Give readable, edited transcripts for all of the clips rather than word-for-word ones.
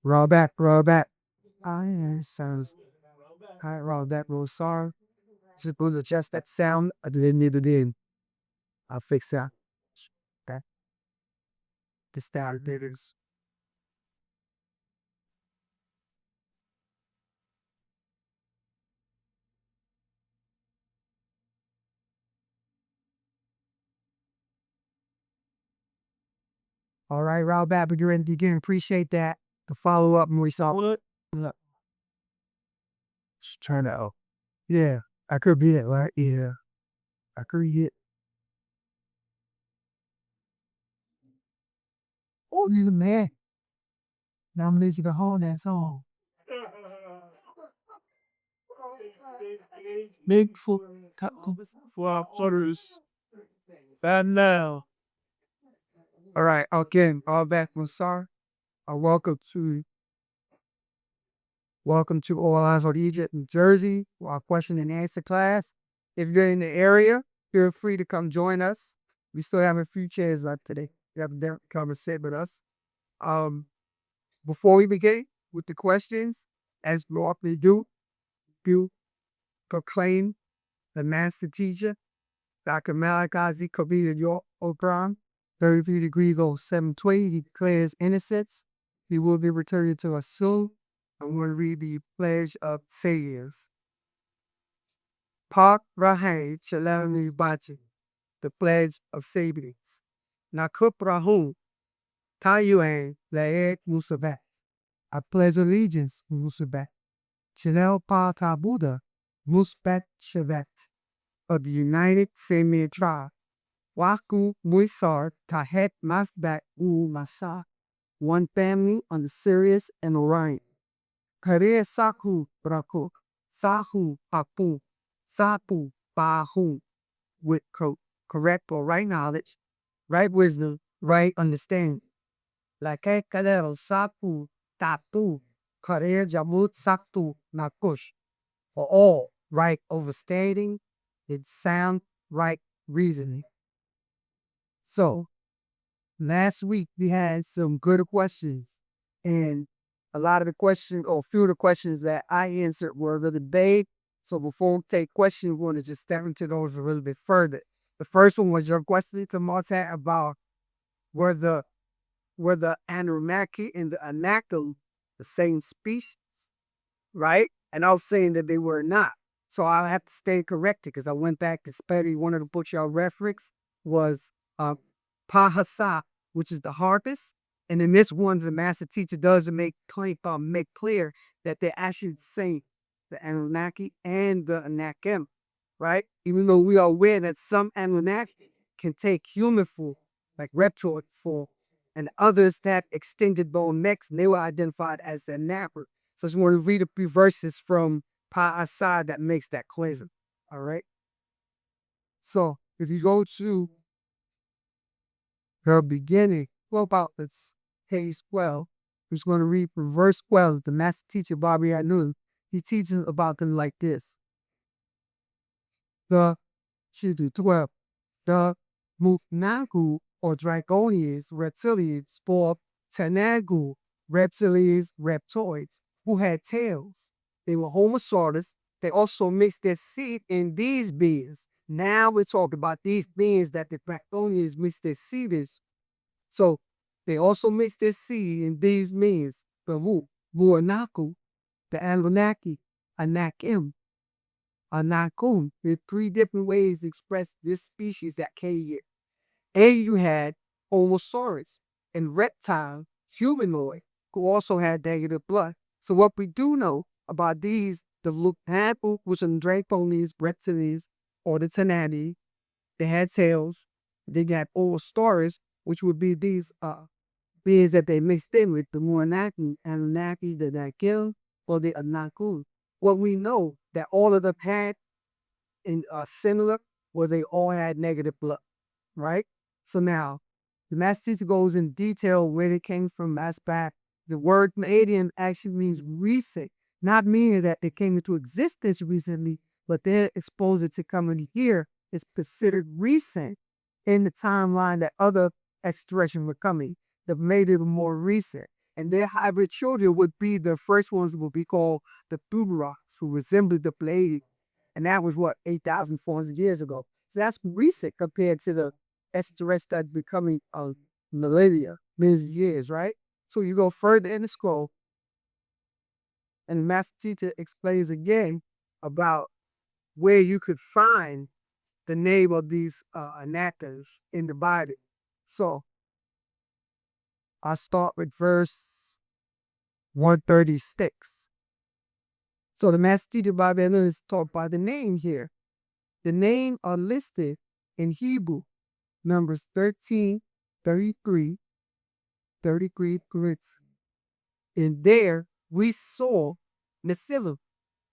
Roll back, roll back. I sounds. I roll back, roll sorry. Just to adjust that sound. I didn't need it in. I'll fix that. That the style lyrics. All right, roll back, but you're in again. Appreciate that. The follow up and we saw it. Look, just turn out. Yeah, I could be it, right? Yeah, I could be it. Oh, you the man. Now I'm lazy to hold that song. Bigfoot, flop, butters, bad now. All right, again, all back from sorry. Welcome to All Eyes on Egypt, New Jersey, for our question and answer class. If you're in the area, feel free to come join us. We still have a few chairs left today. You have to come and sit with us. Um, Before we begin with the questions, as we often do, you proclaim the master teacher, Dr. Malachi Kabir York Okram, 33 degrees on 720, he declares innocence. He will be returning to us soon. I'm going to read the Pledge of Sayers. Park Rahay Chalani Bachi, the Pledge of Sabians. Nakup Rahum, Tayuan Laed Wu-Sabat. I pledge allegiance to Wu-Sabat. Chanel Pa Tabuda, Musbat Shavat, of the United Semitic Tribe. Waku Muisar Tahet Masbat U Masa, one family under Sirius and Orion. Kare Saku Braku, Sahu Haku, Sapu Bahu, with correct or right knowledge, right wisdom, right understanding. Lake Kalero Sapu Tatu, Kare Jamut Saktu Nakush, for all right overstanding and sound right reasoning. So, last week we had some good questions, and a lot of the questions, or a few of the questions that I answered were really vague. So before we take questions, we want to just step into those a little bit further. The first one was your question to Marta about were the Anunnaki and the Anakim the same species, right? And I was saying that they were not. So I have to stay corrected because I went back to study. One of the books y'all reference was Pahasa, which is the harpist. And in this one, the master teacher does make clear that they're actually the same, the Anunnaki and the Anakim, right? Even though we are aware that some Anunnaki can take human form, like reptile form, and others that extended bone necks, and they were identified as the Anakim. So I just want to read a few verses from Pa'asad that makes that clear. All right. So if you go to the beginning, well, about this page 12, I'm just going to read from verse 12. The master teacher, Bobby Anun, he teaches about them like this. The, 12, the Muknagu, or Draconians, reptilians, spore Tanagu, reptilians, reptoids, who had tails. They were homosaurus. They also mixed their seed in these beings. Now we're talking about these beings that the Draconians mixed their seed in. So they also mixed their seed in these beings. The Wuanaku, the Anunnaki, Anakim, Anakum. There's three different ways to express this species that came here. And you had Homosaurus and reptile, humanoid, who also had negative blood. So what we do know about these, the Lukapu, which are Draconians, reptilians, or the Tanati, they had tails. They got Orosaurus, which would be these beings that they mixed in with, the Muanaki, Anunnaki, the Nakil, or the Anakun. What we know that all of them had in similar, where they all had negative blood, right? So now, the master teacher goes in detail where it came from. That's back. The word Palladium actually means recent, not meaning that they came into existence recently, but their exposure to coming here is considered recent in the timeline that other extraterrestrials were coming, that made it more recent. And their hybrid children would be the first ones would be called the Tuberots, who resembled the Pleiades. And that was what, 8,400 years ago. So that's recent compared to the extraterrestrial becoming millennia, millions of years, right? So you go further in the scroll, and the master teacher explains again about where you could find the name of these Anakims in the Bible. So I start with verse 136. So the master teacher Bible is taught by the name here. The name are listed in Hebrew, numbers 13, 33, 33 grits. In there, we saw Nephilim,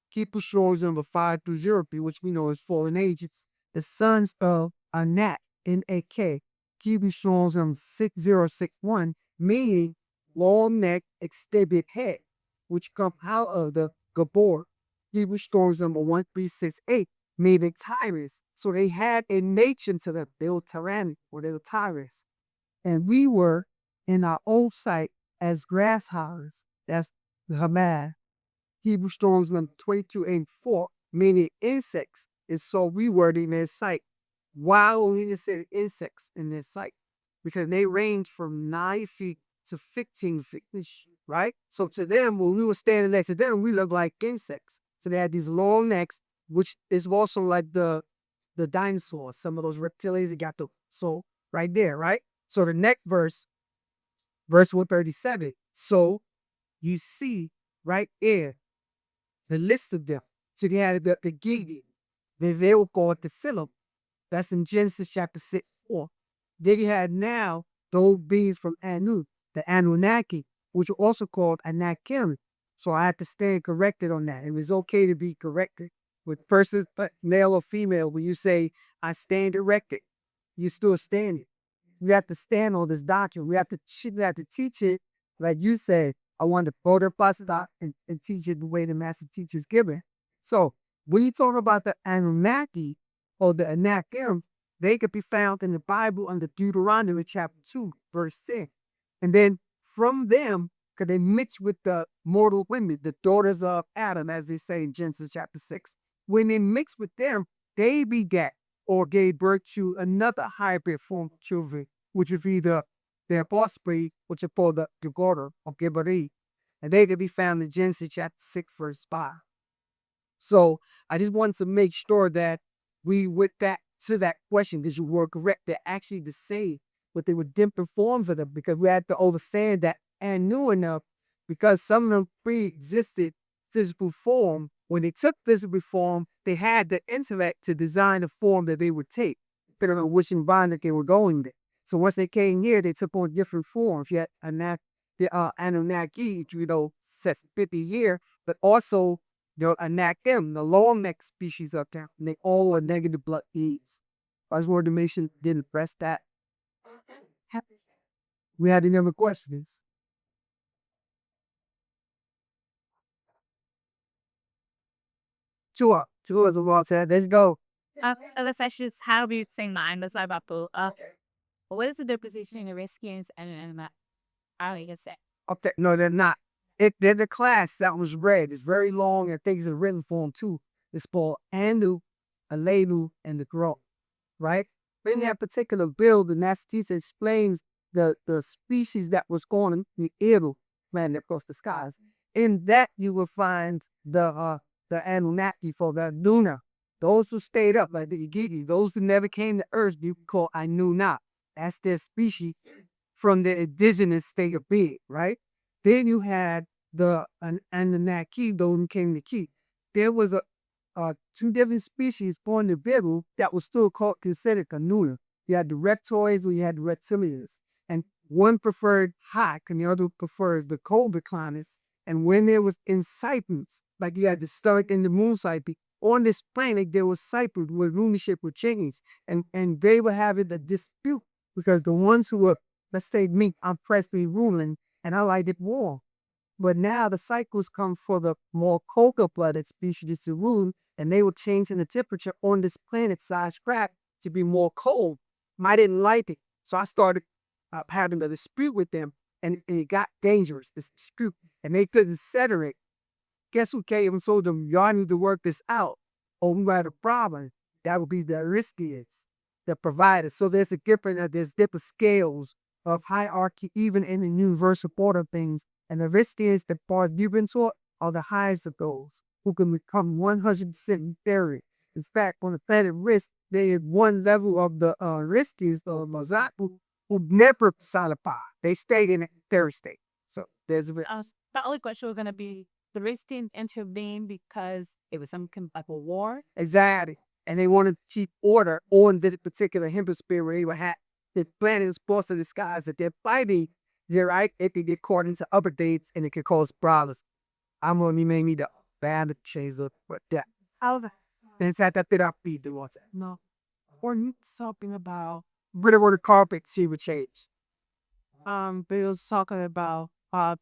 Hebrew shows number 5-0, which we know is fallen agents. The sons of Anak, N-A-K, Hebrew shows number 6061, meaning long neck, extended head, which come out of the Gabor. Hebrew shows number 1368, meaning tyrants. So they had a nature to them. They were tyrannic, or they were tyrants. And we were in our own sight as grasshoppers. That's the Hamad. Hebrew storms number 22-4, meaning insects. And so we were in their sight. Why would we just say insects in their sight? Because they range from 9 feet to 15 feet, right? So to them, when we were standing next to them, we looked like insects. So they had these long necks, which is also like the dinosaurs, some of those reptilians that got the, so right there, right? So the next verse 137. So you see right here the list of them. So they had the Gigi. They were called the Philip. That's in Genesis chapter 6:4. Then you had now those beings from Anu, the Anunnaki, which are also called Anakim. So I had to stand corrected on that. It was okay to be corrected with persons, male or female. When you say, I stand erected, you still standing. We have to stand on this doctrine. We have to teach it, like you said. I want to go to Pastor and teach it the way the master teacher's given. So when you talk about the Anunnaki or the Anakim, they could be found in the Bible under Deuteronomy chapter 2, verse 6. And then from them, because they mix with the mortal women, the daughters of Adam, as they say in Genesis chapter 6. When they mix with them, they begat or gave birth to another hybrid form of children, which would be their offspring, which are called the Gogor or Gibari. And they can be found in Genesis chapter 6, verse 5. So I just wanted to make sure that we with that to that question, because you were correct, they're actually the same, but they were different forms of them, because we had to understand that and knew enough, because some of them pre-existed physical form. When they took physical form, they had the intellect to design the form that they would take, depending on which environment they were going there. So once they came here, they took on different forms. Yet the Anunnaki, says 50 here, but also the Anakim, the long neck species up there, and they all are negative blood beings. I just wanted to make sure didn't address that. We had any other questions? Sure, as well said. Let's go. Other questions, how do you say mine? That's about what is the deposition in the Redskins and how you say? Okay, no, they're not. They're the class that was read. It's very long and things are written form too. It's called Anu, Alenu, and the Gro, right? In that particular build, the master teacher explains the species that was going in the Eagle planet across the skies. In that you will find the Anunnaki for the Luna. Those who stayed up, like the Igigi, those who never came to Earth, you call Anunna. That's their species from the indigenous state of being, right? Then you had the Anunnaki, those who came to keep. There was two different species born in the Bible that was still called considered Anuna. You had the reptoids or you had the reptilians. And one preferred hot and the other prefers the cold recliners. And when there was incitements, like you had the stomach and the moon cycle, on this planet there was cycles where rulership would change. And they were having a dispute because the ones who were, let's say me, I'm presently ruling and I like it warm. But now the cycles come for the more cold-blooded species to rule, and they were changing the temperature on this planet-sized craft to be more cold. I didn't like it, so I started having a dispute with them. and it got dangerous, this dispute, and they couldn't settle it. Guess who came and told them, y'all need to work this out, or we got a problem? That would be the Aristians, the providers. So there's different scales of hierarchy, even in the universal order of things. And the Aristians, the part you've been taught, are the highest of those who can become 100% buried. In fact, on the planet Risk, there is one level of the Aristians, the Mazat, who never solidify. They stayed in a fairy state. So there's a bit. The only question was going to be the Ristians intervened because it was some kind of a war. Exactly. And they wanted to keep order on this particular hemisphere where they were at. The planet is supposed to disguise that they're fighting. They're right. If they get caught into other dates and it could cause problems. I'm going to make me the bad chaser, but that. Then that did not be the ones. No. Or you talking about whether the carpet she would change. Bill's talking about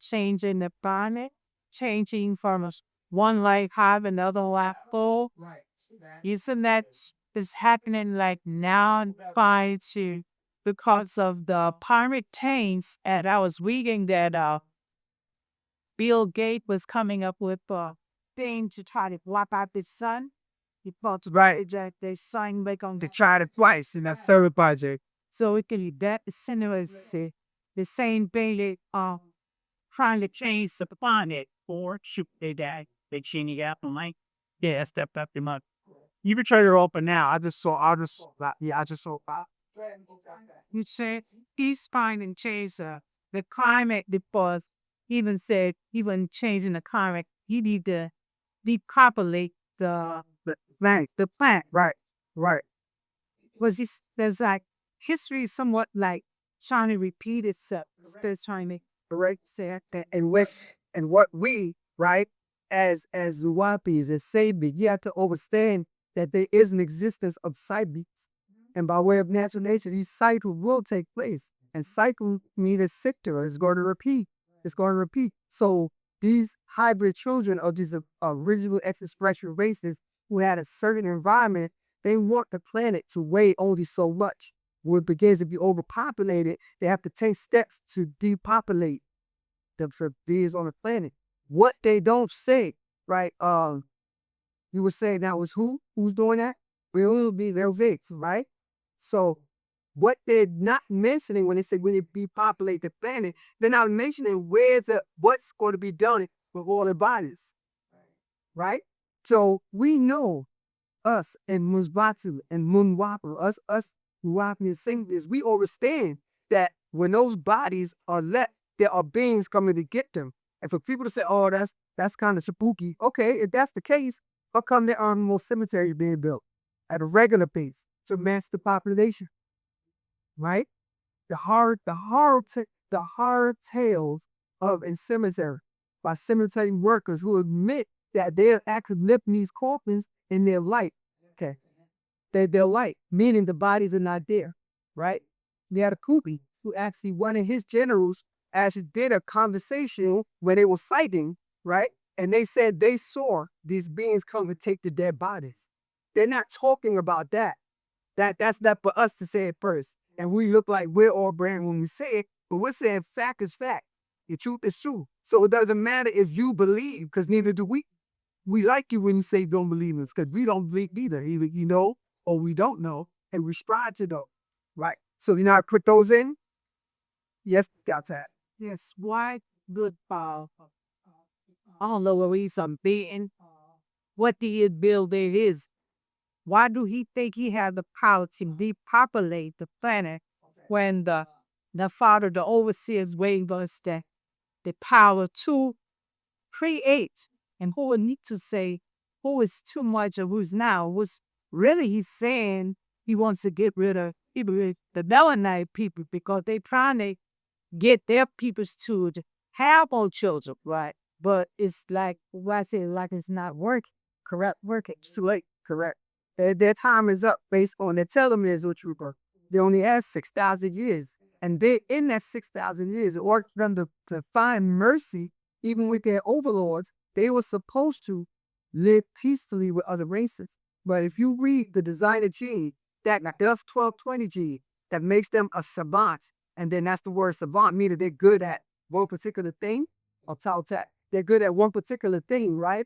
changing the planet, changing from one life hive another life full. Right. Isn't that is happening like now trying to because of the pirate tanks? And I was reading that Bill Gates was coming up with a thing to try to wipe out the sun. He thought Right. that the sun make on They tried it twice in that server project. so it can be that similar to the same thing that trying to change the planet or shoot they die. They change it up and like yeah, step up the month. You can trade her open now. I just saw that. Yeah, I just saw that. You said he's finding change the climate because even said even changing the climate, you need to depopulate the plant. Right. Right. Was this there's like history is somewhat like trying to repeat itself. Still trying to Correct. Say that. And what we, right, as Luwapis, as Sabians, you have to understand that there is an existence of cycles. And by way of natural nature, these cycles will take place. And cycle means a sector is going to repeat. It's going to repeat. So these hybrid children of these original extraterrestrial races who had a certain environment, they want the planet to weigh only so much. When it begins to be overpopulated, they have to take steps to depopulate the beings on the planet. What they don't say, right? You would say that was who? Who's doing that? It will be their Vicks, right? So what they're not mentioning when they say when they depopulate the planet, they're not mentioning what's going to be done with all the bodies, right? So we know us and Musbatu and Munwapu, us Muwapi singers, we understand that when those bodies are left, there are beings coming to get them. And for people to say, oh, that's kind of spooky. Okay, if that's the case, how come there aren't more cemeteries being built at a regular pace to match the population? Right? The horror tales of in cemetery by cemetery workers who admit that they're actually lifting these coffins in their light. Okay. They're light, meaning the bodies are not there. Right? We had a Kubi who actually, one of his generals actually did a conversation where they were fighting, right? And they said they saw these beings come and take the dead bodies. They're not talking about that. That's not for us to say it first. And we look like we're all brand when we say it, but we're saying fact is fact. The truth is true. So it doesn't matter if you believe, because neither do we. We like you when you say don't believe us, because we don't believe either. Either you know or we don't know, and we strive to know. Right? So you know how to put those in? Yes, got that. yes, why good I don't know where he's beaten. What the build there is. Why do he think he had the power to depopulate the planet when the father, the overseers, gave us the power to create? And who would need to say who is too much or who's now was really he's saying he wants to get rid of people, the Melanite people, because they trying to get their peoples to have more children, right? But it's like why I say like it's not working. Correct. Working. It's too late. Correct. Their time is up based on their television trooper. They only have 6,000 years. And they in that 6,000 years, in order for them to find mercy, even with their overlords, they were supposed to live peacefully with other races. But if you read the designer gene, that Death 1220 gene, that makes them a savant, and then that's the word savant, meaning they're good at one particular thing, or Tautat. They're good at one particular thing, right?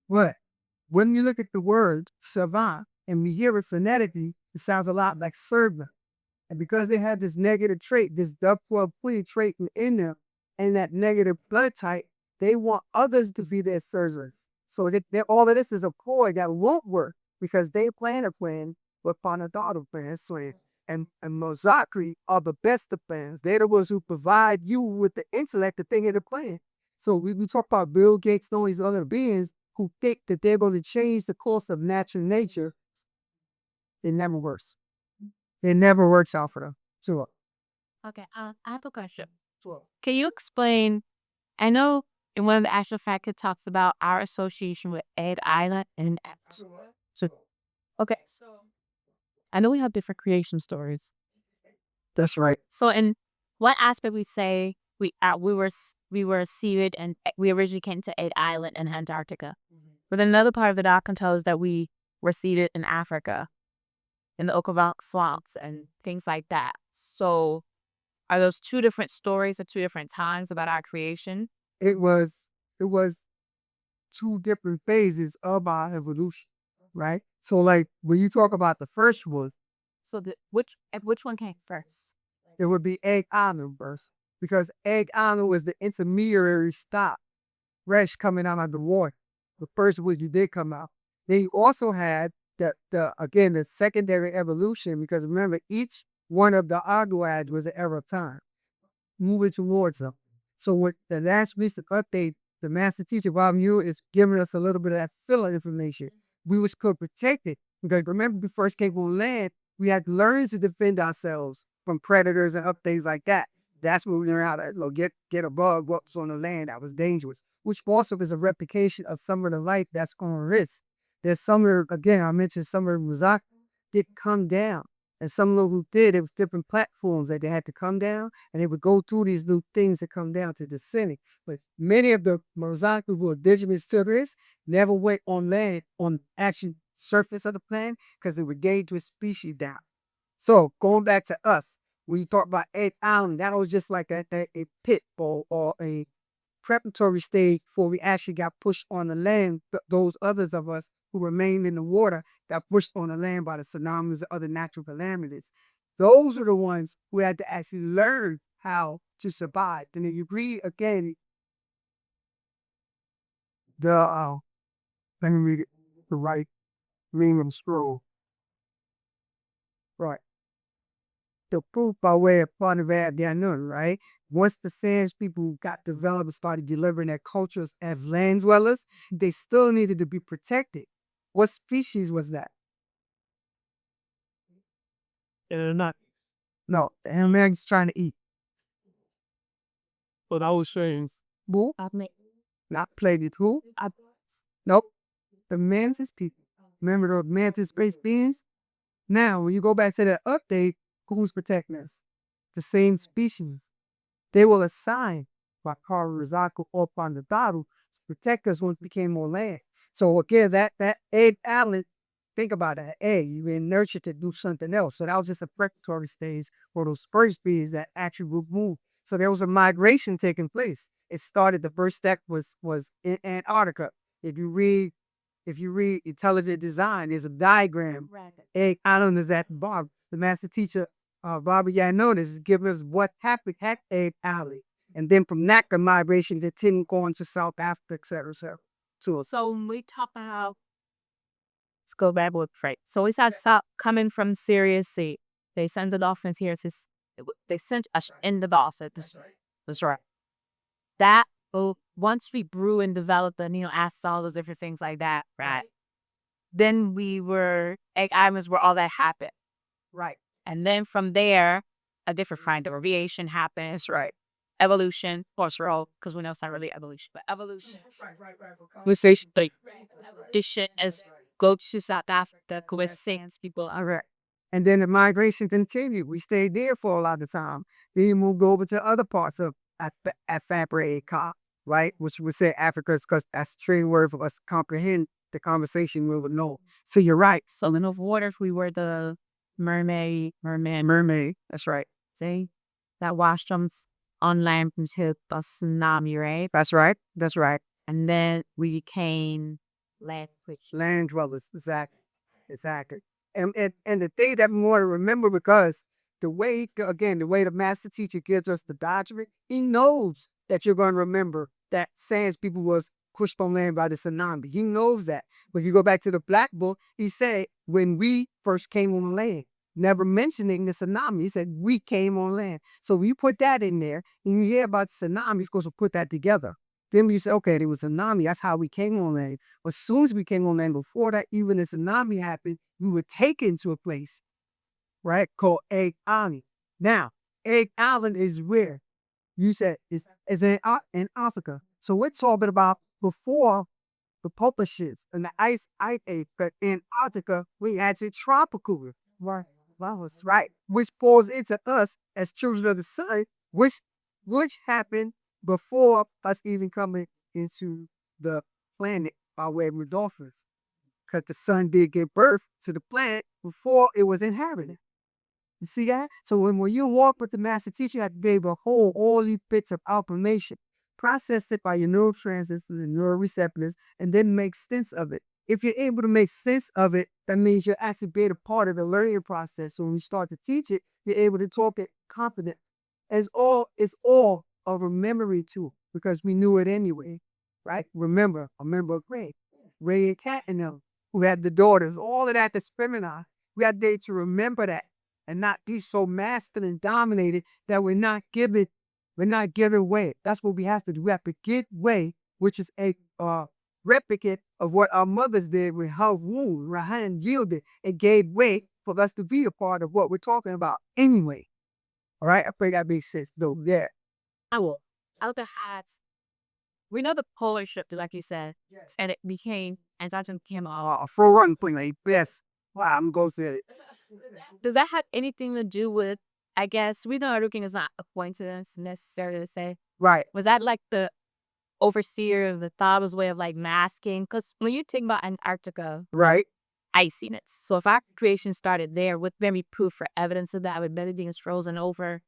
But when you look at the word savant and we hear it phonetically, it sounds a lot like servant. And because they had this negative trait, this double trait in them, and that negative blood type, they want others to be their servants. So all of this is a ploy that won't work because they plan a plan, but Panadado plans plan. And Mozakri are the best of plans. They're the ones who provide you with the intellect to think of the plan. So we talk about Bill Gates and all these other beings who think that they're going to change the course of natural nature. It never works. It never works out for them. Sure. Okay, I have a question. Sure. Can you explain? I know in one of the actual facts it talks about our association with Egg Island and X. So, okay, so I know we have different creation stories. That's right. So, in what aspect we say we were seated and we originally came to Egg Island in Antarctica, but another part of the document tells us that we were seated in Africa, in the Okavok swamps and things like that. So, are those two different stories at two different times about our creation? It was two different phases of our evolution, right? So like when you talk about the first one, So, which one came first? it would be Egg Island first. Because Egg Island was the intermediary stop, fresh coming out of the water. The first one you did come out. Then you also had the secondary evolution, because remember, each one of the Argoads was an era of time, moving towards them. So with the last recent update, the master teacher, Bob Muir, is giving us a little bit of that filler information. We was could protect it. Because remember, we first came on land, we had to learn to defend ourselves from predators and up things like that. That's when we learned how to get above what's on the land that was dangerous, which also is a replication of some of the life that's on risk. There's some of, again, I mentioned some of Razak did come down. And some of those who did, it was different platforms that they had to come down, and they would go through these new things to come down to descending. But many of the Mozak who were indigenous to this never went on land, on actual surface of the planet, because they were gained to a species down. So going back to us, when you talk about Egg Island, that was just like a pit or a preparatory stage before we actually got pushed on the land. Those others of us who remained in the water got pushed on the land by the tsunamis and other natural calamities. Those are the ones who had to actually learn how to survive. And if you read again, let me read it, the right Ringham scroll. Right. The proof by way of part of the unknown, right? Once the Sands people got developed and started delivering their cultures as land dwellers, they still needed to be protected. What species was that? Not. No, the Anunnaki trying to eat. But I was saying, Who? Not played it. Who? Nope. The mantis people. Remember the mantis-based beings? Now, when you go back to that update, who's protecting us? The same species. They will assign by Rizako or Pandadaru to protect us once we became more land. So again, that egg island, think about that egg. You've been nurtured to do something else. So that was just a preparatory stage for those first beings that actually would move. So there was a migration taking place. It started, the first step was in Antarctica. If you read intelligent design, there's a diagram. Egg island is at the bottom. The master teacher, Barbara Yanonis, is giving us what happened at Egg Island. And then from that, the migration continued going to South Africa, et cetera, et cetera. So when we talk about, let's go back with freight. So we saw coming from Sirius Sea. They sent the dolphins here. They sent us in the dolphins. That's right. That, once we grew and developed and, asked all those different things like that, right? Then we were Egg Islands where all that happened. Right. And then from there, a different kind of variation happens, right? Evolution, cultural, because we know it's not really evolution, but evolution. We say like this shit is go to South Africa with Sands people. All right. And then the migration continued. We stayed there for a lot of time. Then you moved over to other parts of Africa, right? Which would say Africa, because that's a trade word for us to comprehend the conversation we would know. So you're right. So in the waters, we were the mermaid. Mermaid. That's right. See? That washed them on land until the tsunami, right? That's right. That's right. And then we became land creatures. Land dwellers. Exactly. Exactly. And the thing that we want to remember, because the way, again, the way the master teacher gives us the doctrine, he knows that you're going to remember that Sans people was pushed on land by the tsunami. He knows that. But if you go back to the Black Book, he said, when we first came on land, never mentioning the tsunami, he said, we came on land. So when you put that in there, and you hear about the tsunami, you're supposed to put that together. Then you say, okay, there was a tsunami. That's how we came on land. As soon as we came on land, before that, even the tsunami happened, we were taken to a place, right, called Egg Island. Now, Egg Island is where you said is in Antarctica. So we're talking about before the polar shifts and the ice age. But in Antarctica, we had a tropical, right? That was right, which falls into us as children of the sun, which happened before us even coming into the planet by way of dolphins. Because the sun did give birth to the planet before it was inhabited. You see that? So when you walk with the master teacher, you have to be able to hold all these bits of information, process it by your neurotransmitters and neuroreceptors, and then make sense of it. If you're able to make sense of it, that means you're actually being a part of the learning process. So when you start to teach it, you're able to talk it confident. It's all of a memory tool, because we knew it anyway, right? Remember, a member of Ray and Cat and them, who had the daughters, all of that that's feminine. We had to remember that and not be so masculine dominated that we're not giving way. That's what we have to do. We have to give way, which is a replicate of what our mothers did with her womb. Rahan yielded and gave way for us to be a part of what we're talking about anyway. All right, I think that makes sense, though. Yeah. I will. Out the hats. We know the polar shift, like you said, and it became Antarctica became a. A full run thing, like, yes. Wow, I'm going to say it. Does that have anything to do with? I guess we know everything is not a coincidence necessarily to say. Right. Was that like the overseer of the Thaba's way of like masking? Because when you think about Antarctica, Right. iciness. So if our creation started there, with very proof or evidence of that, with everything is frozen over,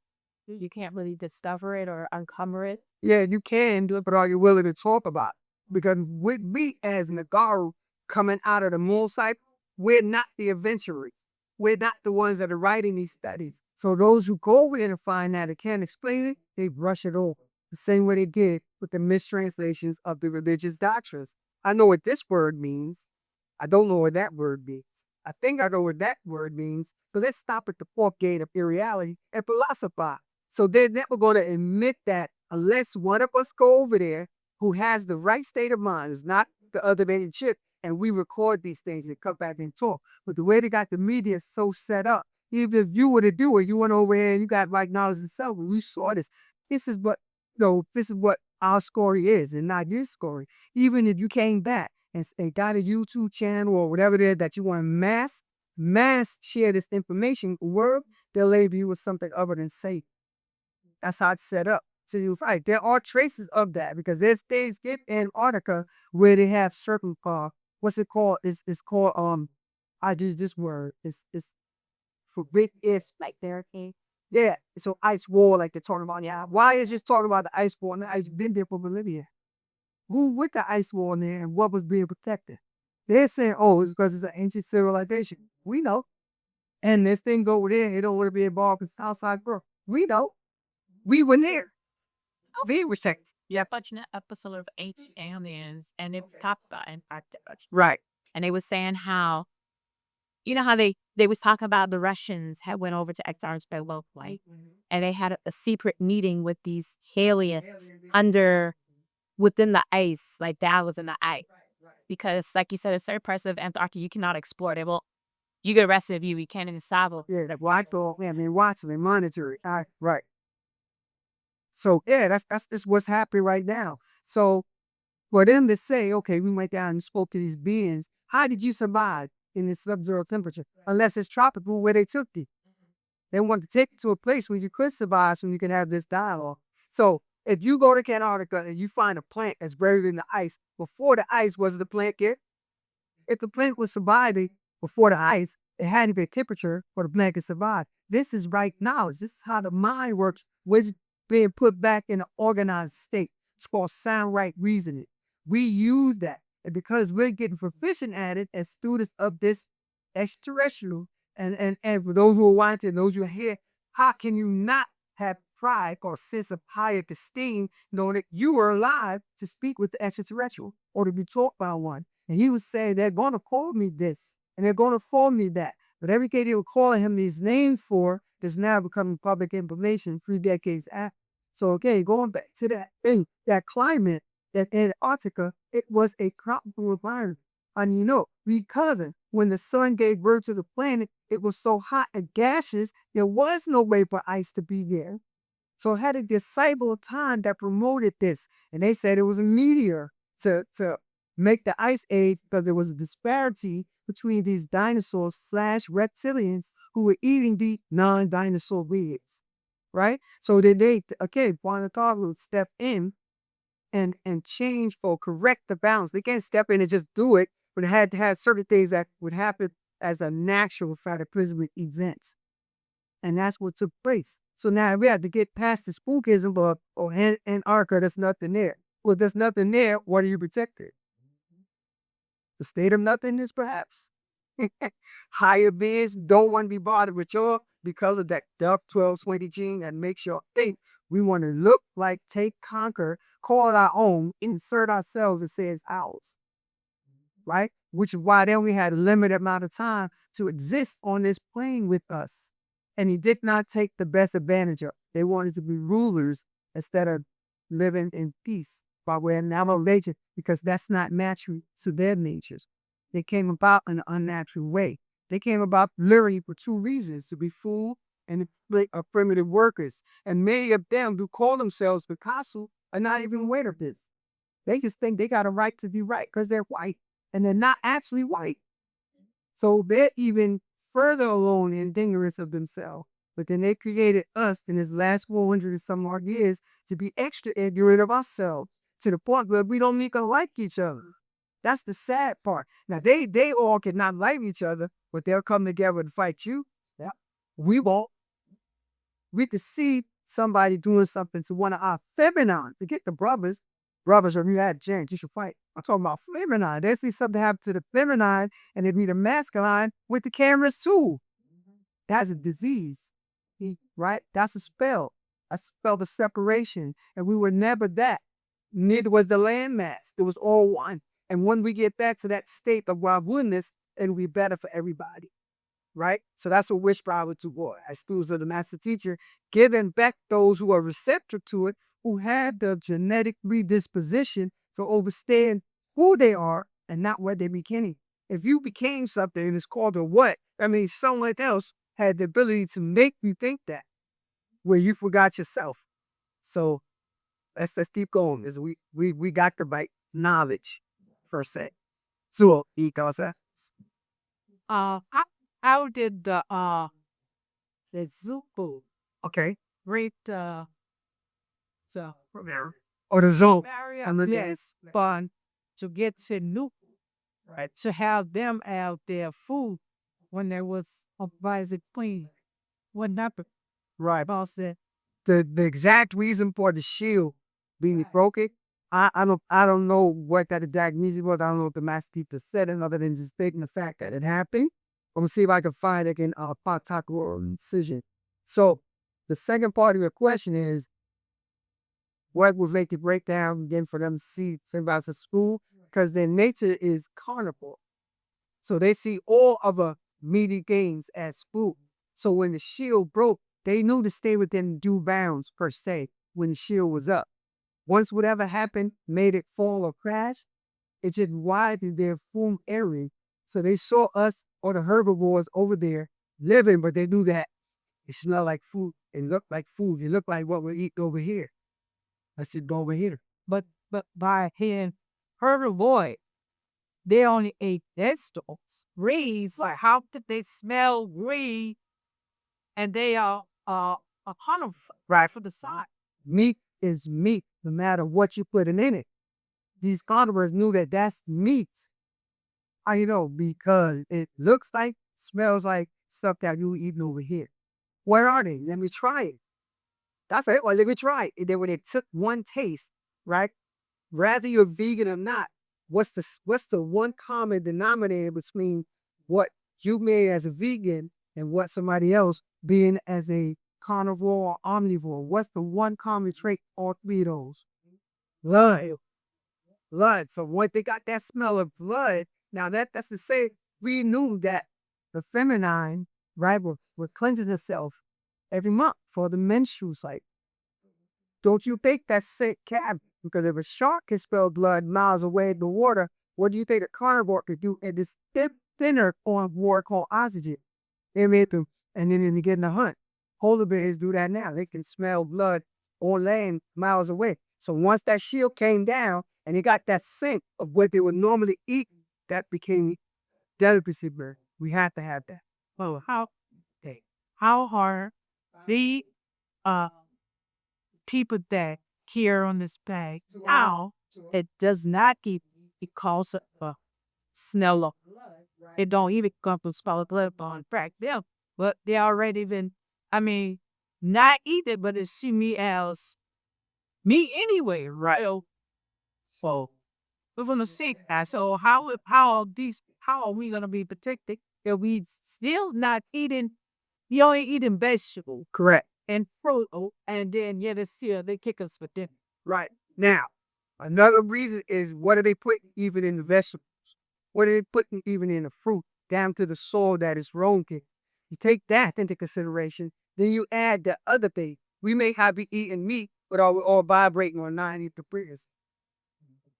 you can't really discover it or uncover it. Yeah, you can do it, but are you willing to talk about it? Because with me as Nagaru coming out of the moon cycle, we're not the adventurers. We're not the ones that are writing these studies. So those who go over there and find that and can't explain it, they brush it over. The same way they did with the mistranslations of the religious doctrines. I know what this word means. I don't know what that word means. I think I know what that word means. So let's stop at the fourth gate of irreality and philosophize. So they're never going to admit that unless one of us go over there who has the right state of mind, is not the other man shit, and we record these things and come back and talk. But the way they got the media so set up, even if you were to do it, you went over here and you got right knowledge and self, we saw this. This is what our story is and not your story. Even if you came back and got a YouTube channel or whatever it is that you want to mass share this information, word, they'll label you with something other than safe. That's how it's set up. So you're right. There are traces of that because there's things in Antarctica where they have certain what's it called? It's called I use this word. It's for big it's like there. Yeah. So ice wall like they're talking about. Yeah. Why is just talking about the ice wall and the ice been there for millennia? Who with the ice wall in there and what was being protected? They're saying, oh, it's because it's an ancient civilization. We know. And this thing go over there, it don't want to be involved in Southside Brook. We know. We were there. They were checked. Yeah, watching an episode of Ancient Aliens, and it talked about Antarctica. Right. And they were saying how, you know how they was talking about the Russians had went over to Antarctica locally, and they had a secret meeting with these aliens within the ice, like that was in the ice. Because, like you said, a certain parts of Antarctica you cannot explore. They will, you get arrested if you can't even travel. Yeah, like white dog, yeah, I mean, watching and monitor it. Right. So yeah, that's just what's happening right now. So for them to say, okay, we went down and spoke to these beings, how did you survive in this sub-zero temperature? Unless it's tropical where they took you. They want to take you to a place where you could survive so you can have this dialogue. So if you go to Antarctica and you find a plant that's buried in the ice, before the ice, was the plant there? If the plant was surviving before the ice, it had to be a temperature for the plant to survive. This is right knowledge. This is how the mind works. being put back in an organized state. It's called sound right reasoning. We use that. And because we're getting proficient at it as students of this extraterrestrial, and for those who are watching, those who are here, how can you not have pride or sense of higher esteem knowing that you are alive to speak with the extraterrestrial or to be taught by one? And he was saying, they're going to call me this and they're going to call me that. But every day they were calling him these names for, is now becoming public information 3 decades after. So, okay, going back to that thing, that climate, that Antarctica, it was a tropical environment. And because when the sun gave birth to the planet, it was so hot and gaseous, there was no way for ice to be there. So it had a disciple time that promoted this. And they said it was a meteor to make the ice age because there was a disparity between these dinosaurs / reptilians who were eating the non-dinosaur beings. Right? So then Planetary would step in and change or correct the balance. They can't step in and just do it, but it had to have certain things that would happen as a natural cataclysmic event. And that's what took place. So now we have to get past the spookism of, Antarctica, there's nothing there. Well, there's nothing there, what are you protecting? The state of nothingness, perhaps? Higher beings don't want to be bothered with y'all because of that Duck 1220 gene that makes y'all think we want to look like, take, conquer, call it our own, insert ourselves and say it's ours. Right? Which is why they only had a limited amount of time to exist on this plane with us. And he did not take the best advantage of. They wanted to be rulers instead of living in peace by way of nature, because that's not natural to their natures. They came about in an unnatural way. They came about literally for 2 reasons: to be food and to play primitive workers. And many of them who call themselves Picasso are not even aware of this. They just think they got a right to be right because they're white, and they're not actually white. So they're even further alone in ignorance of themselves. But then they created us in this last 400 and some odd years to be extra ignorant of ourselves, to the point where we don't even like each other. That's the sad part. Now, they all cannot like each other, but they'll come together to fight you. Yeah. We won't. We could see somebody doing something to one of our feminine. Forget the brothers. Brothers, if you had James, you should fight. I'm talking about feminine. They see something happen to the feminine and it be the masculine with the cameras too. That's a disease. Right? That's a spell. A spell of separation. And we were never that. Neither was the landmass. It was all one. And when we get back to that state of wild oneness, it'll be better for everybody. Right? So that's what Wishbrow would do, as students of the master teacher, giving back those who are receptive to it, who have the genetic predisposition to understand who they are and not what they became. If you became something and it's called a what, that means someone else had the ability to make you think that, where you forgot yourself. So let's keep going. Is we got the right knowledge, per se. So How, how did the Zupu okay. rate the Or the zone. yes, fun to get to Nuke, right? To have them have their food when there was a basic clean. What happened? Right. Boss said, The exact reason for the shield being broken, I don't know what that exact reason was. I don't know what the master teacher said, and other than just stating the fact that it happened. I'm gonna see if I can find it in Patak or incision. So the second part of your question is, what would make the breakdown again for them to see somebody at school? Because their nature is carnivore. So they see all other meaty games as food. So when the shield broke, they knew to stay within due bounds, per se, when the shield was up. Once whatever happened made it fall or crash, it just widened their full area. So they saw us or the herbivores over there living, but they knew that it smelled like food. It looked like food. It looked like what we're eating over here. Let's just go over here. but by hearing herbivore, they only ate vegetables. Reeds, like how could they smell green? And they are a carnivore, right, for the side. Meat is meat, no matter what you put in it. These carnivores knew that that's meat. How you know? Because it looks like, smells like stuff that you eating over here. Where are they? Let me try it. That's it. Well, let me try it. And then when they took one taste, right? Rather you're vegan or not, what's the one common denominator between what you made as a vegan and what somebody else being as a carnivore or omnivore? What's the one common trait all three of those? Blood. Blood. So once they got that smell of blood, now that's to say we knew that the feminine, right, were cleansing herself every month for the menstrual cycle. Don't you think that's sick cat? Because if a shark can smell blood miles away in the water, what do you think a carnivore could do? And this thinner on water called oxygen. They made them, and then they get in the hunt. Polar bears do that now. They can smell blood on land miles away. So once that shield came down and they got that scent of what they would normally eat, that became delicacy bird. We had to have that. Well, how hard the uh people that here on this bag, how it does not keep because of smell of it don't even come from spell blood on crack them. But they already been not eat it, but it's see me as me anyway, right? So we're gonna see that. So how are we gonna be protected if we still not eating you only eating vegetables Correct. and fruit and then yet it's still they kick us for dinner. Right. Now, another reason is what are they putting even in the vegetables? What are they putting even in the fruit down to the soil that is grown in? You take that into consideration, then you add the other thing. We may have be eating meat, but are we all vibrating on 90 degrees?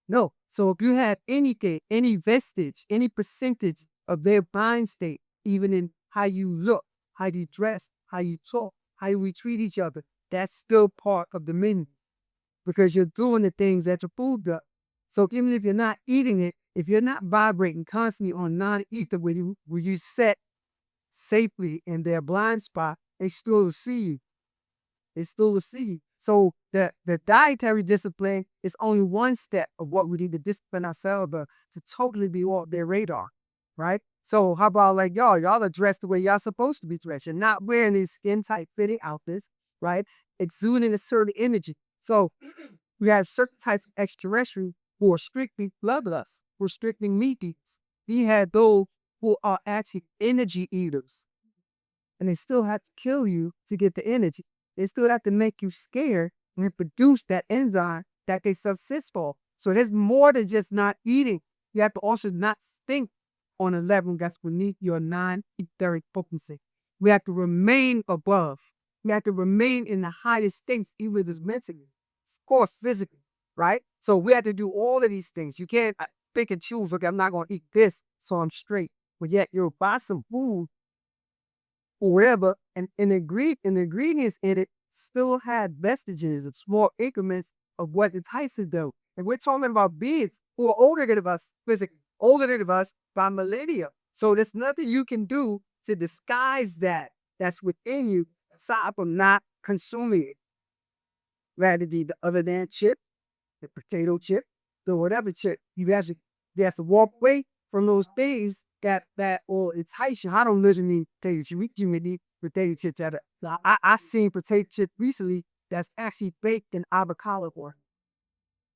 No. So if you have anything, any vestige, any percentage of their mind state, even in how you look, how you dress, how you talk, how we treat each other, that's still part of the menu because you're doing the things that your food does. So even if you're not eating it, if you're not vibrating constantly on non-ether where you set safely in their blind spot, they still will see you. They still will see you. So the dietary discipline is only one step of what we need to discipline ourselves to totally be off their radar, right? So how about like y'all are dressed the way y'all supposed to be dressed. You're not wearing these skin tight fitting outfits, right? Exuding a certain energy. So we have certain types of extraterrestrials who are strictly bloodlust, who are strictly meat eaters. We had those who are actually energy eaters. And they still have to kill you to get the energy. They still have to make you scared and produce that enzyme that they subsist for. So there's more than just not eating. You have to also not think on a level that's beneath your non-etheric potency. We have to remain above. We have to remain in the highest things, even if it's mentally, of course, physically, right? So we have to do all of these things. You can't pick and choose, okay, I'm not going to eat this, so I'm straight. But yet you'll buy some food or wherever, and the ingredients in it still had vestiges of small increments of what entices them. And we're talking about beings who are older than us, physically, older than us by millennia. So there's nothing you can do to disguise that's within you aside from not consuming it. Rather the other than chip, the potato chip, the whatever chip, you have to walk away from those things that or entice you. I don't literally potato chip. We can eat potato chips at I seen potato chip recently that's actually baked in avocado oil.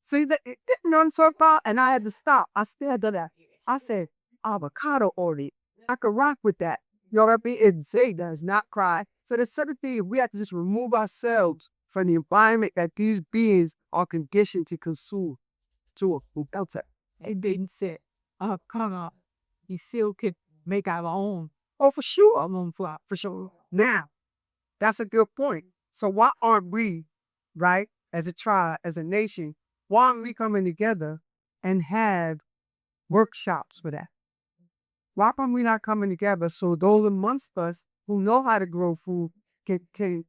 See that it didn't know what I'm talking about, and I had to stop. I stared at that. I said avocado oil. I could rock with that. You know what I mean? It say does not cry. So there's certain things we have to just remove ourselves from the environment that these beings are conditioned to consume. To a filter. It didn't say, come on, we still could make our own. Oh, for sure. Our own flour, for sure. Now, that's a good point. So why aren't we, right, as a tribe, as a nation, why aren't we coming together and have workshops for that? Why aren't we not coming together so those amongst us who know how to grow food can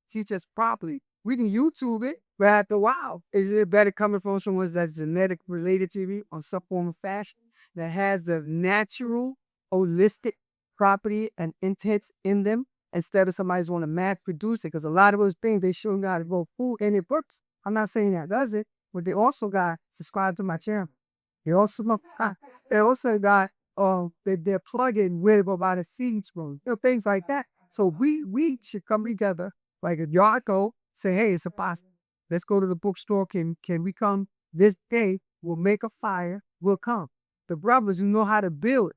teach us properly? We can YouTube it, but after a while, is it better coming from someone that's genetic related to me on some form of fashion that has the natural, holistic property and intents in them instead of somebody's want to mass produce it? Because a lot of those things they sure got to grow food and it works. I'm not saying that does it, but they also got subscribe to my channel. They also got they're plugging with about the seeds from things like that. So we should come together like a y'all go Say, hey, it's a possible. Let's go to the bookstore. Can we come this day? We'll make a fire. We'll come. The brothers who know how to build,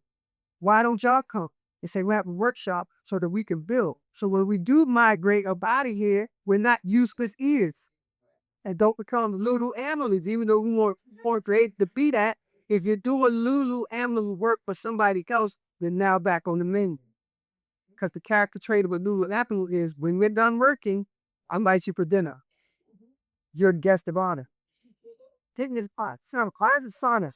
why don't y'all come? They say we have a workshop so that we can build. So when we do migrate up out of here, we're not useless ears and don't become little animals, even though we weren't created to be that. If you do a Lulu animal work for somebody else, you're now back on the menu. Because the character trait of a Lulu animal is when we're done working, I invite you for dinner. You're a guest of honor. Taking this pot. Why is it sauna?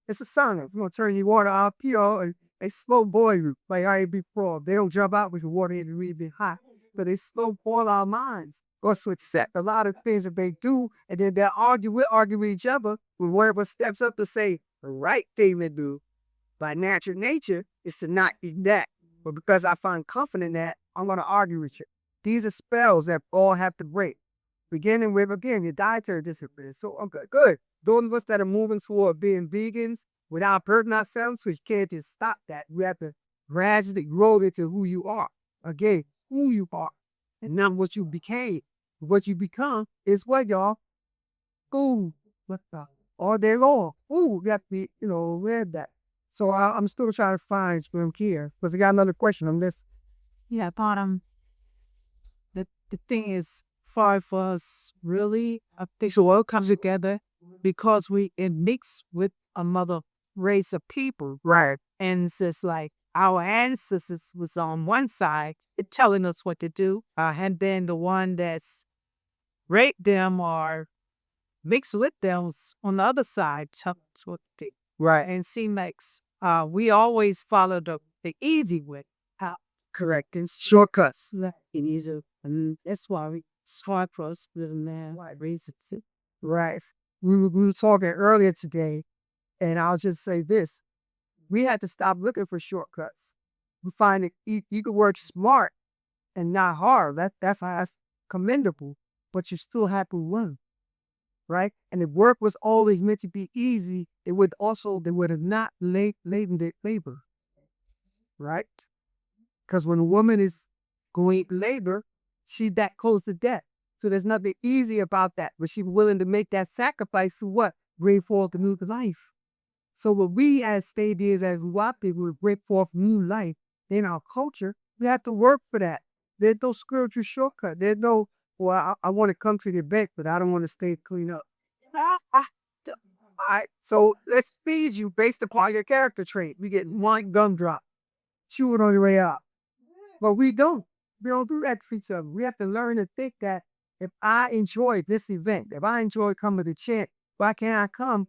It's a sauna. It's going to turn your water out, and they slow boil you like I ain't before. They don't jump out with the water and really be hot. But they slow boil our minds. That's what set a lot of things that they do, and then we'll argue with each other when one of us steps up to say the right thing to do by natural nature is to not do that. But because I find comfort in that, I'm going to argue with you. These are spells that all have to break. Beginning with, again, your dietary discipline. So, okay, good. Those of us that are moving toward being vegans without hurting ourselves, we can't just stop that. We have to gradually grow into who you are. Again, who you are. And not what you became. What you become is what, y'all? Food. What the? All day long. Food. You have to be, wear that. So I'm still trying to find from here. But if you got another question on this. Yeah, bottom. The thing is, far for us, really, I think the world comes together because it mix with another race of people. Right. And it's just like our ancestors was on one side telling us what to do, and then the one that's raped them or mixed with them was on the other side telling us what to do. Right. And it seems like we always follow the easy way out. Correct. And shortcuts. And that's why we start for us with a man. Right. We were talking earlier today, and I'll just say this. We had to stop looking for shortcuts. We find that you can work smart and not hard. That's commendable, but you still have to learn. Right? And if work was always meant to be easy, they would have not laden the labor. Right? Because when a woman is going to labor, she's that close to death. So there's nothing easy about that, but she's willing to make that sacrifice to what? Bring forth a new life. So what we as stages, as white people, we bring forth new life in our culture, we have to work for that. There's no spiritual shortcut. There's no, well, I want to come to the bank, but I don't want to stay clean up. All right, so let's feed you based upon your character trait. We get one gumdrop. Chew it on your way out. But we don't. We don't do that for each other. We have to learn to think that if I enjoy this event, if I enjoy coming to chant, why can't I come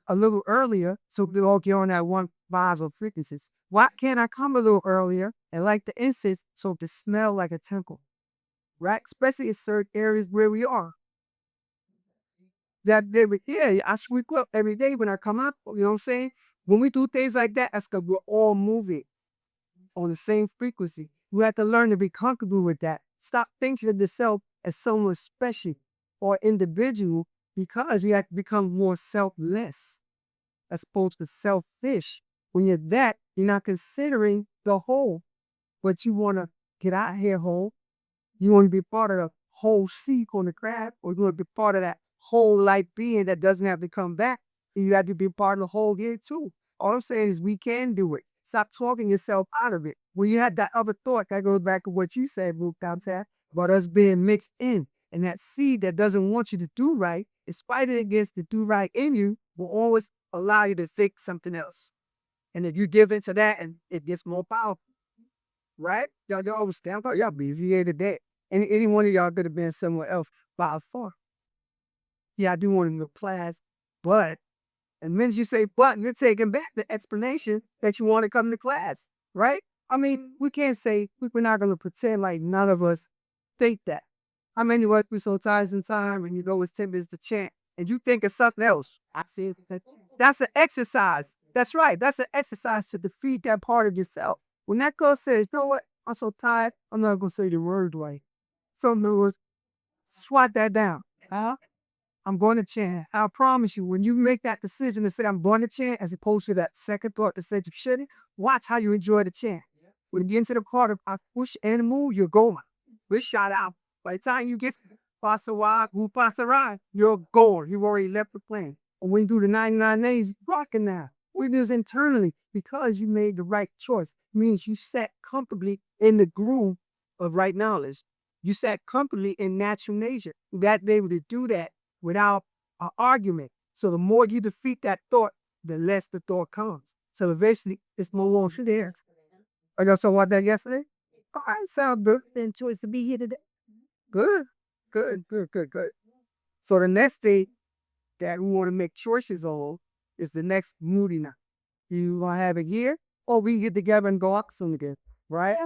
a little earlier so we all get on that one vibe of frequencies? Why can't I come a little earlier and light the incense so it smell like a temple? Right? Especially in certain areas where we are. I sweep up every day when I come up, you know what I'm saying? When we do things like that, that's because we're all moving on the same frequency. We have to learn to be comfortable with that. Stop thinking of yourself as someone special or individual, because you have to become more selfless as opposed to selfish. When you're that, you're not considering the whole, but you want to get out here whole. You want to be part of the whole sea on the crab, or you want to be part of that whole life being that doesn't have to come back. And you have to be part of the whole here too. All I'm saying is we can do it. Stop talking yourself out of it. When you had that other thought, that goes back to what you said, Luke, about us being mixed in. And that seed that doesn't want you to do right, is fighting against the do right in you, will always allow you to think something else. And if you give into that, and it gets more powerful. Right? Y'all always stand up. Y'all be here today. Any one of y'all could have been somewhere else by far. Yeah, I do want to go to class, but, and when you say but, you're taking back the explanation that you want to come to class, right? I mean, we can't say, we're not going to pretend like none of us think that. How many of us we so tired in time and it's 10 minutes to chant and you think of something else? I said that's an exercise. That's right. That's an exercise to defeat that part of yourself. When that girl says, you know what? I'm so tired, I'm not going to say the word right. So in other words, swat that down. I'm going to chant. I promise you, when you make that decision to say I'm going to chant, as opposed to that second thought that said you shouldn't, watch how you enjoy the chant. When you get into the part of I push and move, you're going. We're shot out. By the time you get Pasawai, Wu Pasarai, you're gone. You already left the planet. And when you do the 99 days, you're rocking now. We do this internally because you made the right choice. It means you sat comfortably in the groove of right knowledge. You sat comfortably in natural nature. You got to be able to do that without an argument. So the more you defeat that thought, the less the thought comes. So eventually, it's no longer there. I just saw about that yesterday. All right, sound good. Then choice to be here today. Good, good. So the next day that we want to make choices on is the next moody night. You gonna have it here, or we can get together and go out soon again, right?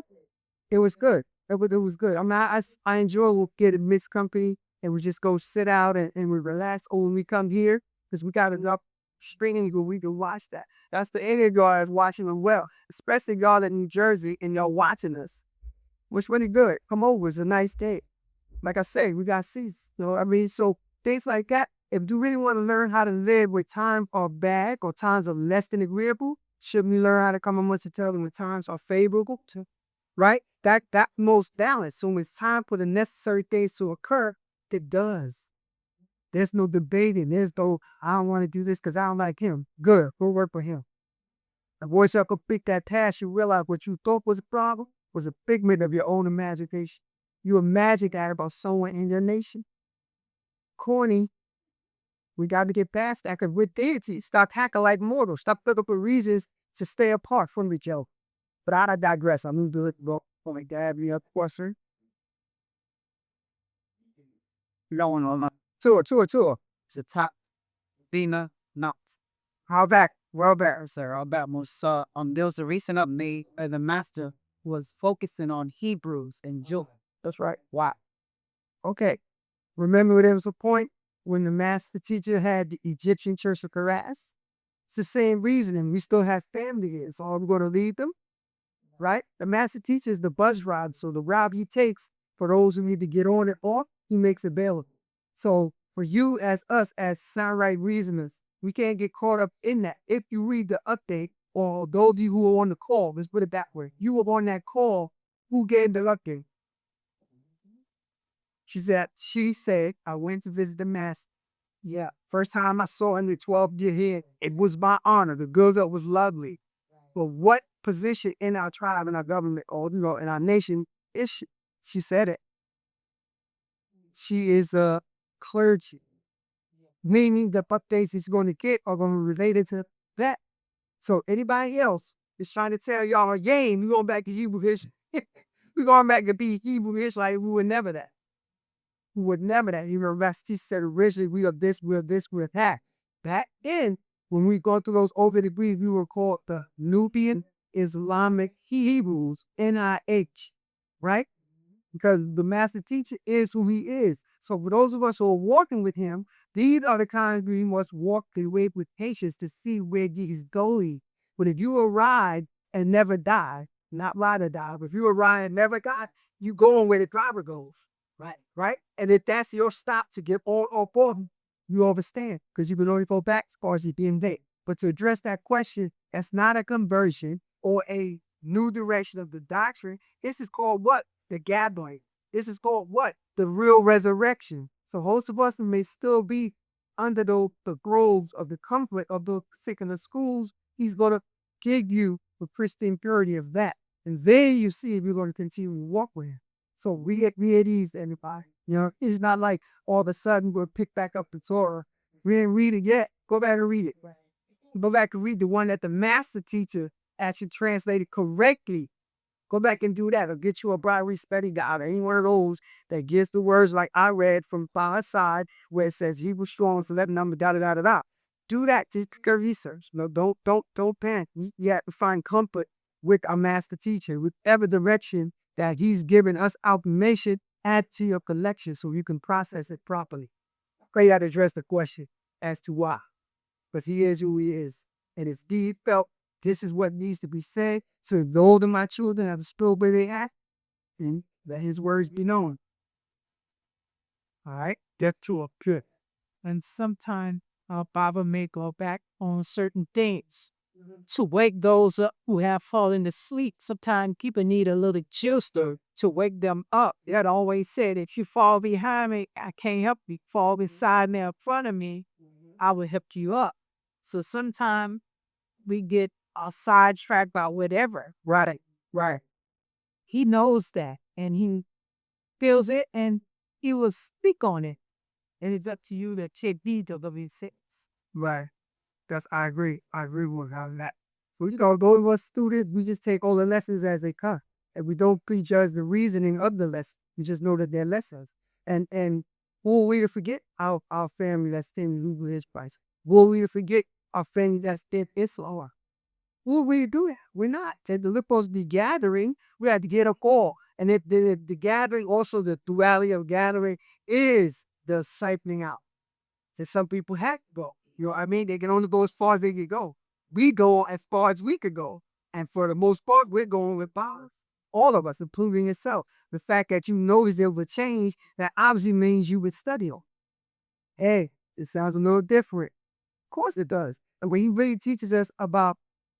It was good. It was good. I mean, I enjoy getting mixed company and we just go sit out and we relax. Or when we come here, because we got enough streaming where we can watch that. That's the area guys watching them well, especially y'all in New Jersey and y'all watching us. Was really good. Come over. It's a nice day. Like I say, we got seats. You know what I mean? So things like that. If you really want to learn how to live with times are bad or times are less than agreeable, shouldn't we learn how to come amongst each other when times are favorable? Right? That most balance. So when it's time for the necessary things to occur, it does. There's no debating. There's no, I don't want to do this because I don't like him. Good. Go work for him. And once you complete that task, you realize what you thought was a problem was a figment of your own imagination. You imagine that about someone in your nation. Corny. We got to get past that because we're deities. Stop acting like mortals. Stop looking for reasons to stay apart from each other. But I digress. I'm going to do it, bro. Like that. Any other question? No. Tour. It's a top Dina not. How back? Well back. Sir, about Musa. There was a recent update the master was focusing on Hebrews and Job. That's right. Why? Okay. Remember there was a point when the master teacher had the Egyptian church of Karas? It's the same reasoning. We still have family here. So are we going to lead them? Right? The master teacher is the buzz rod. So the route he takes for those who need to get on it off, he makes available. So for you as us as sound right reasoners, we can't get caught up in that. If you read the update, or those of you who are on the call, let's put it that way. You were on that call, who gave the update? She said, I went to visit the master. Yeah. First time I saw him in 12-year here, it was my honor. The girl that was lovely. But what position in our tribe, in our government, or in our nation is she? She said it. She is a clergy. Meaning the updates he's going to get are going to be related to that. So anybody else is trying to tell y'all a game, we're going back to Hebrew history. We're going back to be Hebrew history like we were never that. We would never that. Even Rastis said originally, we are this, we're that. Back then, when we go through those over degrees, we were called the Nubian Islamic Hebrews, NIH, right? Because the master teacher is who he is. So for those of us who are walking with him, these are the kinds we must walk the way with patience to see where he is going. But if you arrive and never die, not ride or die, but if you arrive and never die, you going where the driver goes. Right? And if that's your stop to get on or off, you overstand because you can only go back as far as you didn't date. But to address that question, that's not a conversion or a new direction of the doctrine. This is called what? The gathering. This is called what? The real resurrection. So host of us may still be under the groves of the comfort of the sick in the schools. He's going to give you the pristine purity of that. And then you see if you're going to continue to walk with him. So we at ease, anybody. It's not like all of a sudden we'll pick back up the Torah. We didn't read it yet. Go back and read it. Go back and read the one that the master teacher actually translated correctly. Go back and do that, or get you a bribery study guide, or any one of those that gives the words like I read from far side where it says Hebrew strong select number da. Do that. Just go research. No, don't panic. You have to find comfort with our master teacher, with every direction that he's given us information, add to your collection so you can process it properly. You got to address the question as to why. Because he is who he is. And if he felt this is what needs to be said to those of my children that are still where they at, then let his words be known. All right? That's true. Good. And sometimes our Baba may go back on certain things. to wake those up who have fallen asleep. Sometimes people need a little juicer to wake them up. That always said, if you fall behind me, I can't help you. Fall beside me in front of me, I will help you up. So sometimes we get sidetracked by whatever. Right, right. He knows that and he feels it and he will speak on it. And it's up to you to take heed of what he says. Right. I agree. I agree with all that. So, those of us students, we just take all the lessons as they come. And we don't prejudge the reasoning of the lesson. We just know that they're lessons. And will we to forget our family that's standing who is Christ? Will we to forget our family that's dead Islam? Will we do it? We're not. The supposed to be gathering. We had to get a call. And the gathering, also the duality of gathering, is the siphoning out. That some people have to go. You know what I mean? They can only go as far as they can go. We go as far as we could go. And for the most part, we're going with powers. All of us, including yourself. The fact that you notice there was a change, that obviously means you would study them. Hey, it sounds a little different. Of course it does. And when he really teaches us about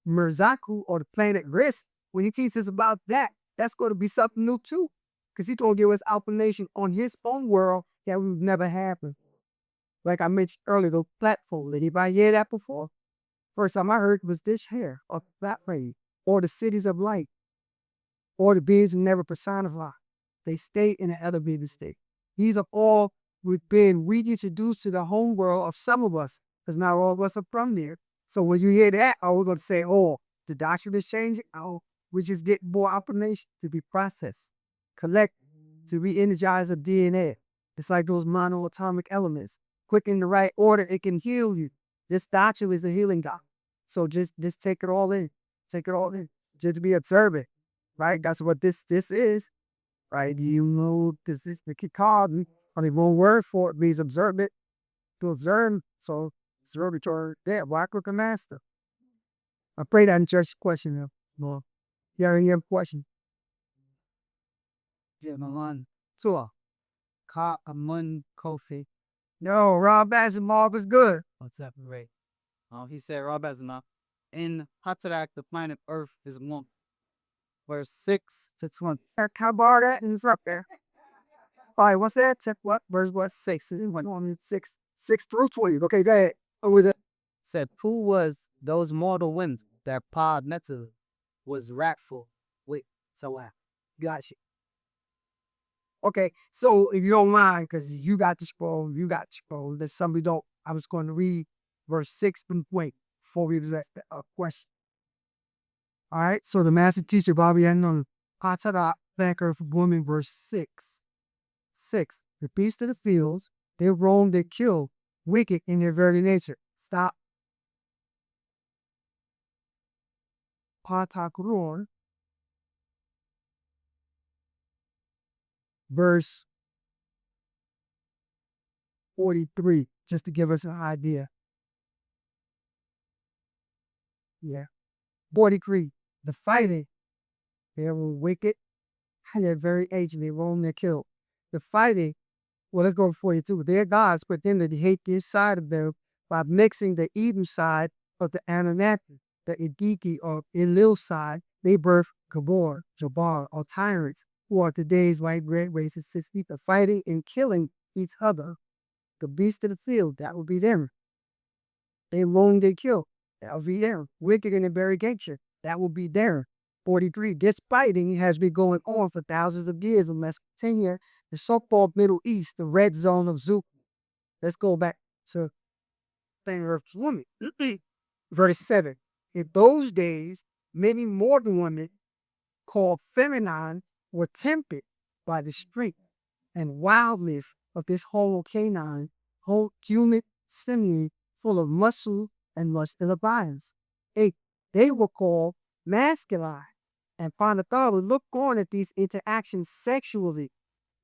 Merzaku or the planet Risk, when he teaches us about that, that's going to be something new too. Because he's going to give us explanation on his own world that we've never had before. Like I mentioned earlier, the platform. Did anybody hear that before? First time I heard was this here, or platform, or the cities of light, or the beings who never personify. They stay in an elevated state. These are all we've been reintroduced to the home world of some of us, because not all of us are from there. So when you hear that, we're going to say, oh, the doctrine is changing. Oh, we just get more information to be processed, collect, to re-energize the DNA. It's like those monoatomic elements. Quick in the right order, it can heal you. This doctrine is a healing doctrine. So just take it all in. Take it all in. Just be observant, right? That's what this is, right? You know, this is the Kikad. I mean, one word for it means observant. To observe, so observatory there. Why cook a master? I pray that in church question. Well, you have any other question? Yeah, Milan. Tua. Ka Amun Kofi. No, Rob Asimov is good. What's that? Right. He said, Rob Asimov, in Hatzrak, the planet Earth is one. Verse 6 to 20. How about that? And it's up there. All right, what's that? Check what? Verse what? 6. It went on 6 through 20. Okay, go ahead. With it. Said, who was those mortal winds that Pa Netzil was wrathful with? So Got you. Okay, so if you don't mind, because you got the scroll, that somebody don't, I was going to read verse 6 from 20 before we address the question. All right, so the master teacher, Bobby on Patara, Banker of Woman, verse 6. 6. The beasts of the fields, they roam, they kill, wicked in their very nature. Stop. Patakuron, verse 43, just to give us an idea. Yeah. 43. The fighting, they were wicked, and they're very aged, they roam, they kill. The fighting, well, let's go to 42. They're gods, but then they hate this side of them by mixing the Eden side of the Anunnaki, the Idiki or Enlil side. They birth Gabor, Jabbar, or tyrants, who are today's white red races, the fighting and killing each other. The beast of the field, that would be them. They roam, they kill. That would be them. Wicked in the very nature, that would be there. 43. This fighting has been going on for thousands of years in Mesopotamia, the so-called Middle East, the red zone of Zuko. Let's go back to Earth's woman. Verse 7. In those days, many mortal women called feminine were tempted by the strength and wildness of this whole canine, whole human simian full of muscle and lust in the bias. 8. They were called masculine. And Panatha would look on at these interactions sexually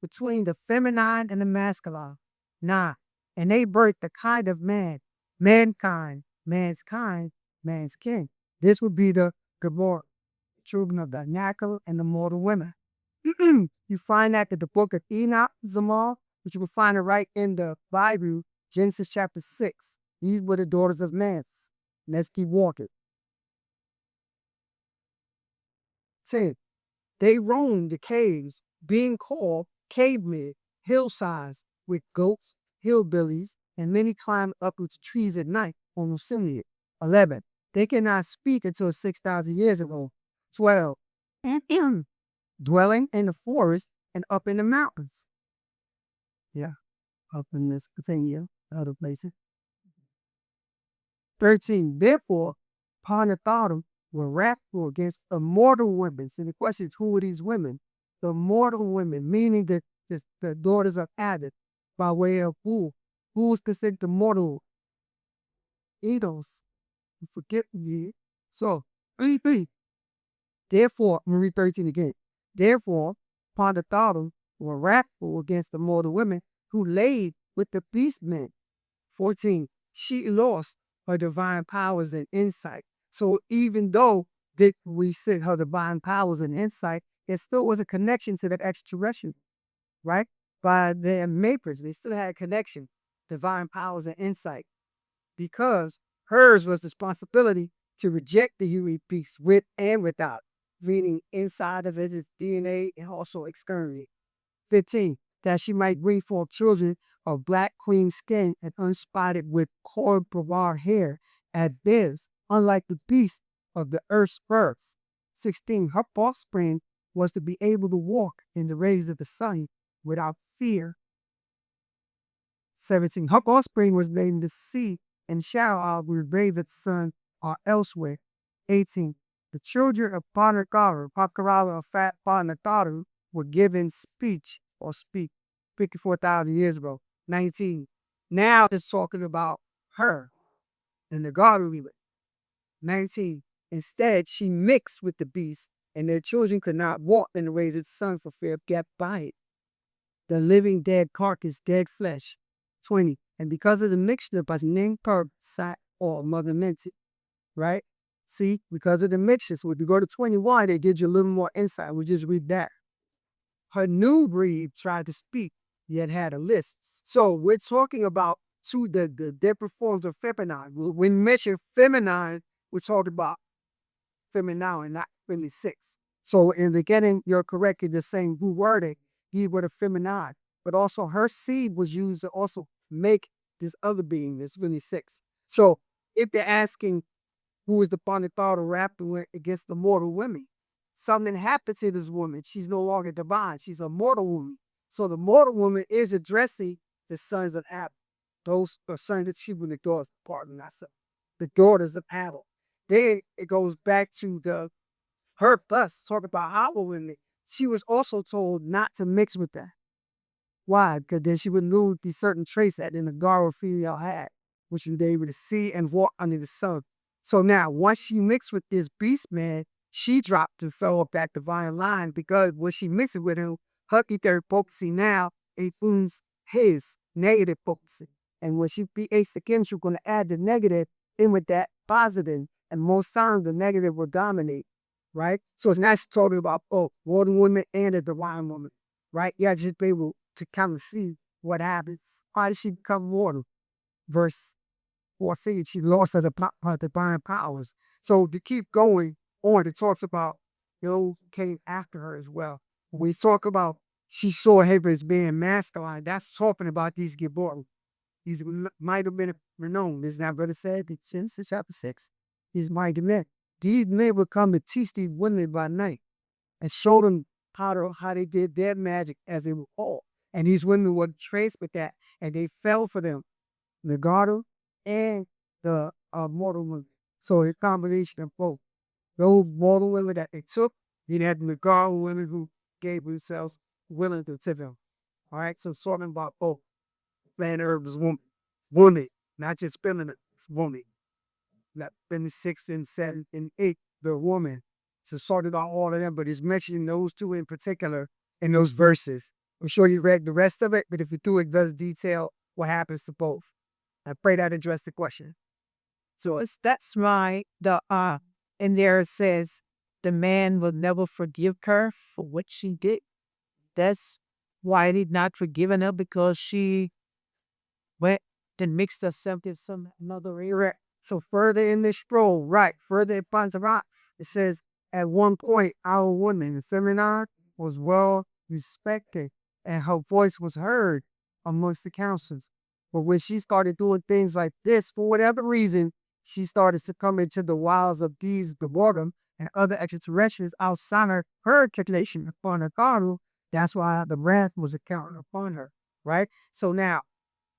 between the feminine and the masculine. 9. And they birthed the kind of man, mankind, man's kind, man's king. This would be the Gabor, children of the Anunnaki and the mortal women. You find that in the book of Enoch, Zamal, which you will find it right in the Bible, Genesis chapter 6. These were the daughters of man. Let's keep walking. 10. They roamed the caves, being called cavemen, hillsides, with goats, hillbillies, and many climbed up into trees at night, almost similar. 11. They cannot speak until 6,000 years ago. 12. And dwelling in the forest and up in the mountains. Yeah, up in this thing here, other places. 13. Therefore, Panatharu were wrathful against immortal women. So the question is, who are these women? The immortal women, meaning the daughters of Adam, by way of Wu. Who is considered the mortal? Eidos. You forget me. So, 3. Therefore, I'm going to read 13 again. Therefore, Panatharu were wrathful against the mortal women who laid with the beast men. 14. She lost her divine powers and insight. So even though we see her divine powers and insight, there still was a connection to that extraterrestrial, right? By their makers, they still had a connection, divine powers and insight, because hers was the responsibility to reject the human beast with and without, meaning inside of it is DNA and also externally. 15. That she might bring forth children of black clean skin and unspotted with corporal hair as theirs, unlike the beasts of the earth's births. 16. Her offspring was to be able to walk in the rays of the sun without fear. 17. Her offspring was named the sea and shall out where brave the sun are elsewhere. 18. The children of Panakaru, Pakarala of Fat Panakaru, were given speech or speak 54,000 years ago. 19. Now it's talking about her and the God we with. 19. Instead, she mixed with the beast, and their children could not walk in the ways of the sun for fear of get by it. The living dead carcass, dead flesh. 20. And because of the mixture by name per sat or mother meant it, right? See, because of the mixture. So if you go to 21, it gives you a little more insight. We'll just read that. Her new breed tried to speak, yet had a lisp. So we're talking about the different forms of feminine. When we mention feminine, we're talking about feminine and not 26. So in the beginning, you're correct in the same Wu wording, he were the feminine. But also her seed was used to also make this other being, this 26. So if they're asking who is the Panithara raptor against the mortal women, something happened to this woman. She's no longer divine. She's a mortal woman. So the mortal woman is addressing the sons of Adam. Those are sons that she was the daughters, pardon myself. The daughters of Adam. Then it goes back to her bus, talking about our women. She was also told not to mix with that. Why? Because then she would lose these certain traits that in the Garo female had, which you'd be able to see and walk under the sun. So now, once she mixed with this beast man, she dropped and fell off that divine line because when she mixed with him, her ether potency now includes his negative potency. And when she be ace again, she's going to add the negative in with that positive. And most times the negative will dominate, right? So it's not talking about, mortal woman and a divine woman, right? You have to just be able to kind of see what happens. How did she become mortal? Verse 14, she lost her divine powers. So to keep going on, it talks about who came after her as well. When we talk about she saw him as being masculine, that's talking about these Gibor. These might have been renowned. Isn't that what it said in Genesis chapter 6? These mighty men. These men would come and teach these women by night and show them how they did their magic as they were all. And these women were traced with that, and they fell for them. The Garter and the mortal women. So a combination of both. Those mortal women that they took, then had the Garter women who gave themselves willing to them. All right, so talking about both. Planet Earth is woman, not just feminine, it's woman. Not feminine 6 and 7 and 8, the woman. So sorted out all of them, but it's mentioning those two in particular in those verses. I'm sure you read the rest of it, but if you do, it does detail what happens to both. I pray that addressed the question. So that's why in there it says the man will never forgive her for what she did. That's why he's not forgiven her, because she went and mixed herself with some another area. So further in this scroll, right, further in Panzarat, it says, At one point, our woman, the feminine, was well respected and her voice was heard amongst the councils. But when she started doing things like this, for whatever reason, she started succumbing to the wiles of these, the boredom, and other extraterrestrials outside of her calculation upon her carnal. That's why the wrath was accounted upon her, right? So now,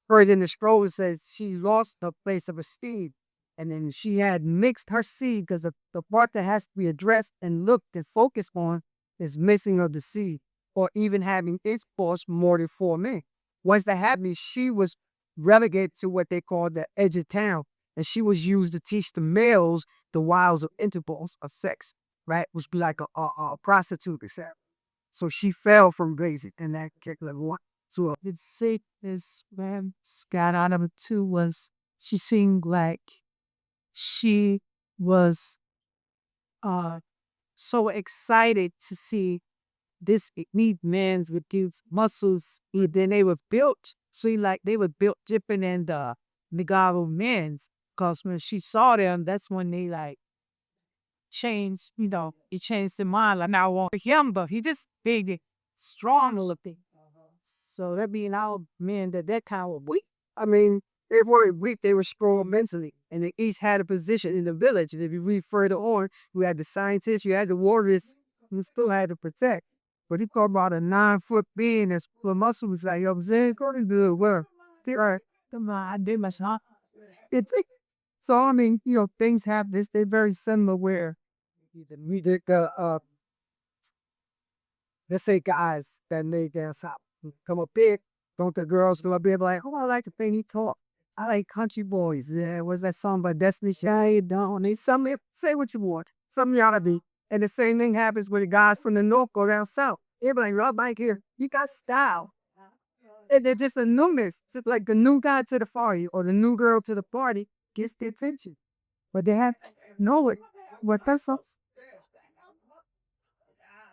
further in the scroll, it says she lost the place of esteem. And then she had mixed her seed because the part that has to be addressed and looked and focused on is missing of the seed, or even having its force more than 4 men. Once that happened, she was relegated to what they call the edge of town. And she was used to teach the males the wiles of intercourse of sex, right? Which be like a prostitute, etc. So she fell from basic in that particular one. So The sickness man got out of it too was she seemed like she was so excited to see this neat man's with these muscles. And then they was built, see, like they were built different than the Negaro men's. Cause when she saw them, that's when they like changed, he changed their mind. Like now I want him, but he just big and strong looking. So that being our men that kind of weak. I mean, they weren't weak, they were strong mentally. And they each had a position in the village. And if you read further on, you had the scientists, you had the warriors, who still had to protect. But he talked about a 9-foot being that's full of muscle. He's like, yo, I'm saying, go to the well. Right. I did my shot. It's so I mean, things happen. They're very similar where let's say guys that made dance out come up big, don't the girls come up big like, oh, I like the thing he talk. I like country boys. Yeah, what's that song by Destiny Child? Don't they say what you want. Something you ought to be. And the same thing happens with the guys from the north go down south. They're like, Rob Mike here, you got style. And they're just a newness. It's like the new guy to the party or the new girl to the party gets the attention. But they have know it. What that's us.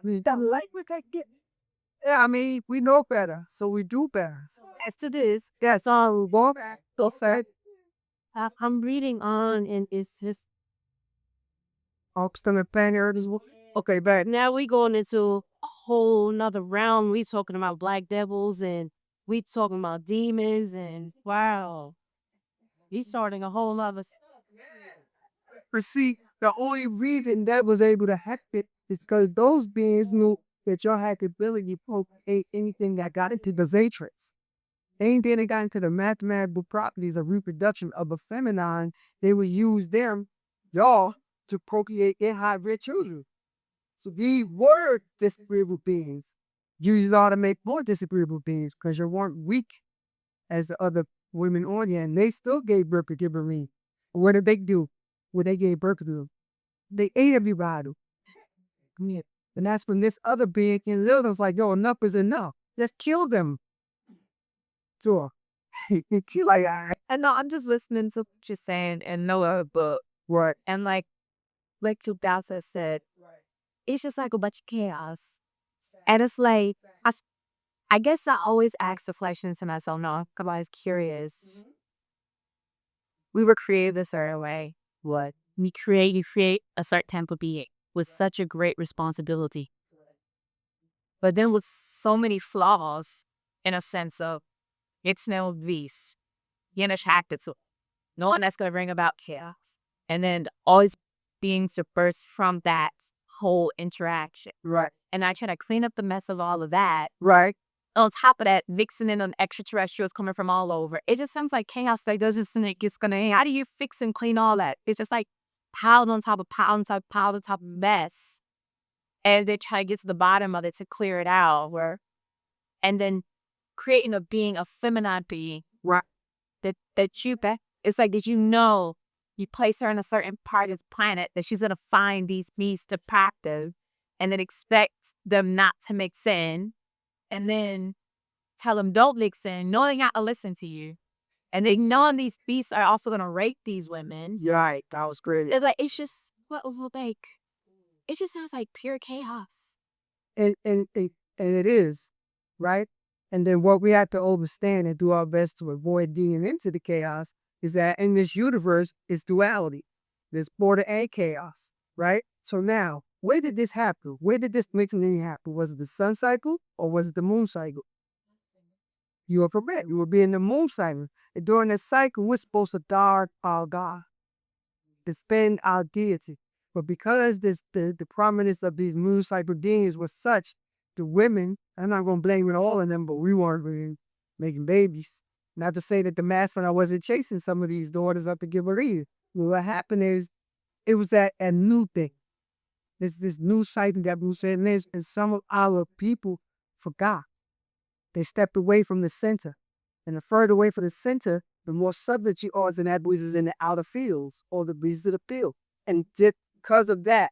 We don't like what they get. Yeah, I mean, we know better, so we do better. As to this, That's all we go back. So sad. I'm reading on, and it's just Oxton and Panger as well. Okay, back. now we going into a whole nother realm. We talking about black devils, and we talking about demons, and wow, he's starting a whole nother. But see, the only reason that was able to hack it is because those beings knew that y'all had the ability to procreate anything that got into the matrix. Anything that got into the mathematical properties of reproduction of a feminine, they would use them, y'all, to procreate their hybrid children. So these were disagreeable beings. You used to make more disagreeable beings because you weren't weak as the other women on you, and they still gave birth to Gibberine. What did they do when they gave birth to them? They ate everybody. Yeah. And that's when this other being in little was like, yo, enough is enough. Just kill them. So, it's like, all right. And no, I'm just listening to what you're saying and know a book. Right. And like Kubasa said, it's just like a bunch of chaos. And it's like, I guess I always ask the questions to myself, no, because I was curious. We were created a certain way. What? You create a certain type of being with such a great responsibility. But then with so many flaws in a sense of, it's no vis. You're attracted to it. No one that's going to bring about chaos. And then always being subversive from that whole interaction. Right. And I try to clean up the mess of all of that. Right. On top of that, mixing in on extraterrestrials coming from all over. It just sounds like chaos that doesn't seem like it's going to. How do you fix and clean all that? It's just like piled on top of piled on top of piled on top of mess. And they try to get to the bottom of it to clear it out. And then creating a being, a feminine being. Right. That you, it's like, did you place her in a certain part of the planet that she's going to find these beasts to practice and then expect them not to mix in and then tell them don't mix in, knowing not to listen to you. And then knowing these beasts are also going to rape these women. You're right. That was great. It's like, it's just, it just sounds like pure chaos. And it is, right? And then what we have to understand and do our best to avoid digging into the chaos is that in this universe is duality. There's order and chaos, right? So now, Where did this happen? Where did this mixing happen? Was it the sun cycle or was it the moon cycle? You are correct. You will be in the moon cycle. And during the cycle, we're supposed to guard our God, defend our deity. But because the prominence of these moon cycle beings was such, the women, I'm not going to blame it all on them, but we weren't really making babies. Not to say that the masculine wasn't chasing some of these daughters up to give her either. What happened is, it was that a new thing. This new cycle that we said is, and some of our people forgot. They stepped away from the center. And the further away from the center, the more subject you are in that which is in the outer fields or the beasts of the field. And because of that,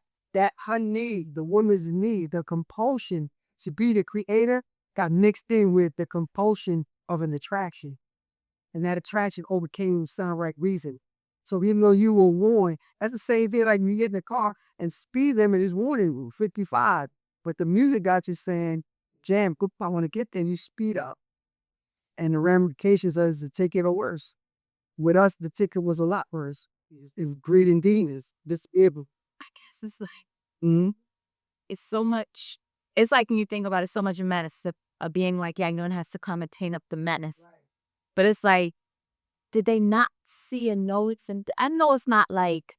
her need, the woman's need, the compulsion to be the creator got mixed in with the compulsion of an attraction. And that attraction overcame sound right reason. So even though you were warned, that's the same thing like you get in the car and speed limit is warning 55. But the music got you saying, jam, I want to get there, and you speed up. And the ramifications is the ticket or worse. With us, the ticket was a lot worse. It was greed and demons, disable. I guess it's like, Mm-hmm. it's so much. It's like when you think about it, so much menace of being like, yeah, no one has to come and tame up the menace. But it's like, did they not see and know it's? And I know it's not like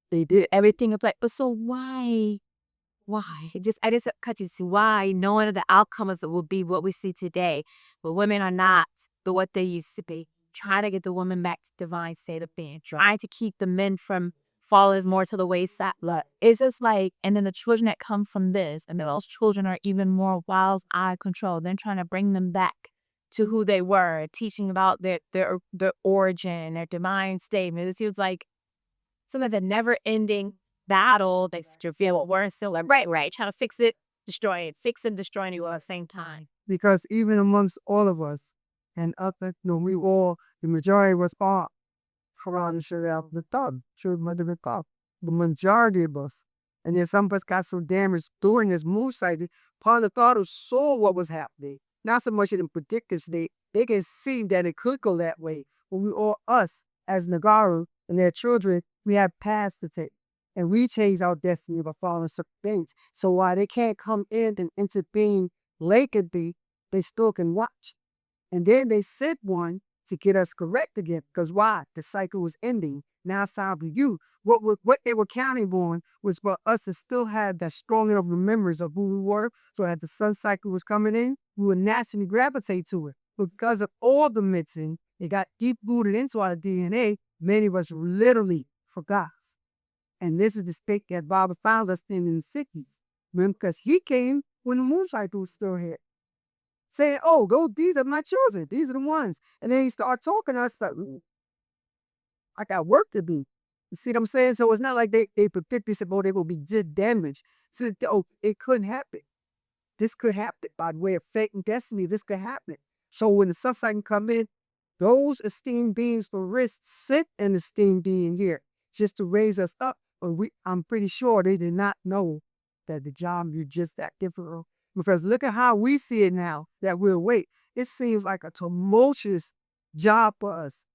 They did. everything is like, but so why? Why? I just cut you to see why, knowing the outcomes that will be what we see today. But women are not the what they used to be. Trying to get the woman back to divine state of being. Trying to keep the men from falling more to the wayside. Look, it's just like, and then the children that come from this, and then those children are even more wild eye control. They're trying to bring them back to who they were, teaching about their origin, their divine statement. It feels like some of the never ending battle. They still feel what we're still like, right, trying to fix it, destroy it, fix and destroy it all at the same time. Because even amongst all of us, and other, we all, the majority of us are Quran the thought, the majority of us. And then some of us got so damaged during this moon cycle, part of the thought saw what was happening. Not so much in the predictive state, they can see that it could go that way. But we all, us, as Nagaru and their children, we have paths to take. And we change our destiny by following certain things. So while they can't come in and intervene lakely, they still can watch. And then they sent one to get us correct again. Because why? The cycle was ending. Now it's time for you. What they were counting on was for us to still have that strong enough remembrance of who we were. So as the sun cycle was coming in, we would naturally gravitate to it. But because of all the mixing, it got deep rooted into our DNA. Many of us literally forgot. And this is the state that Baba found us in the 60s. Because he came when the moon cycle was still here. Saying, oh, these are my children. These are the ones. And then he started talking to us like, I got work to do. You see what I'm saying? So it's not like they predicted, said, oh, they will be just damaged. So, it couldn't happen. This could happen by way of fate and destiny. This could happen. So when the sun cycle come in, those esteemed beings for risk sit an esteemed being here just to raise us up. But I'm pretty sure they did not know that the job is just that difficult. Because look at how we see it now that we'll wait. It seems like a tumultuous job for us.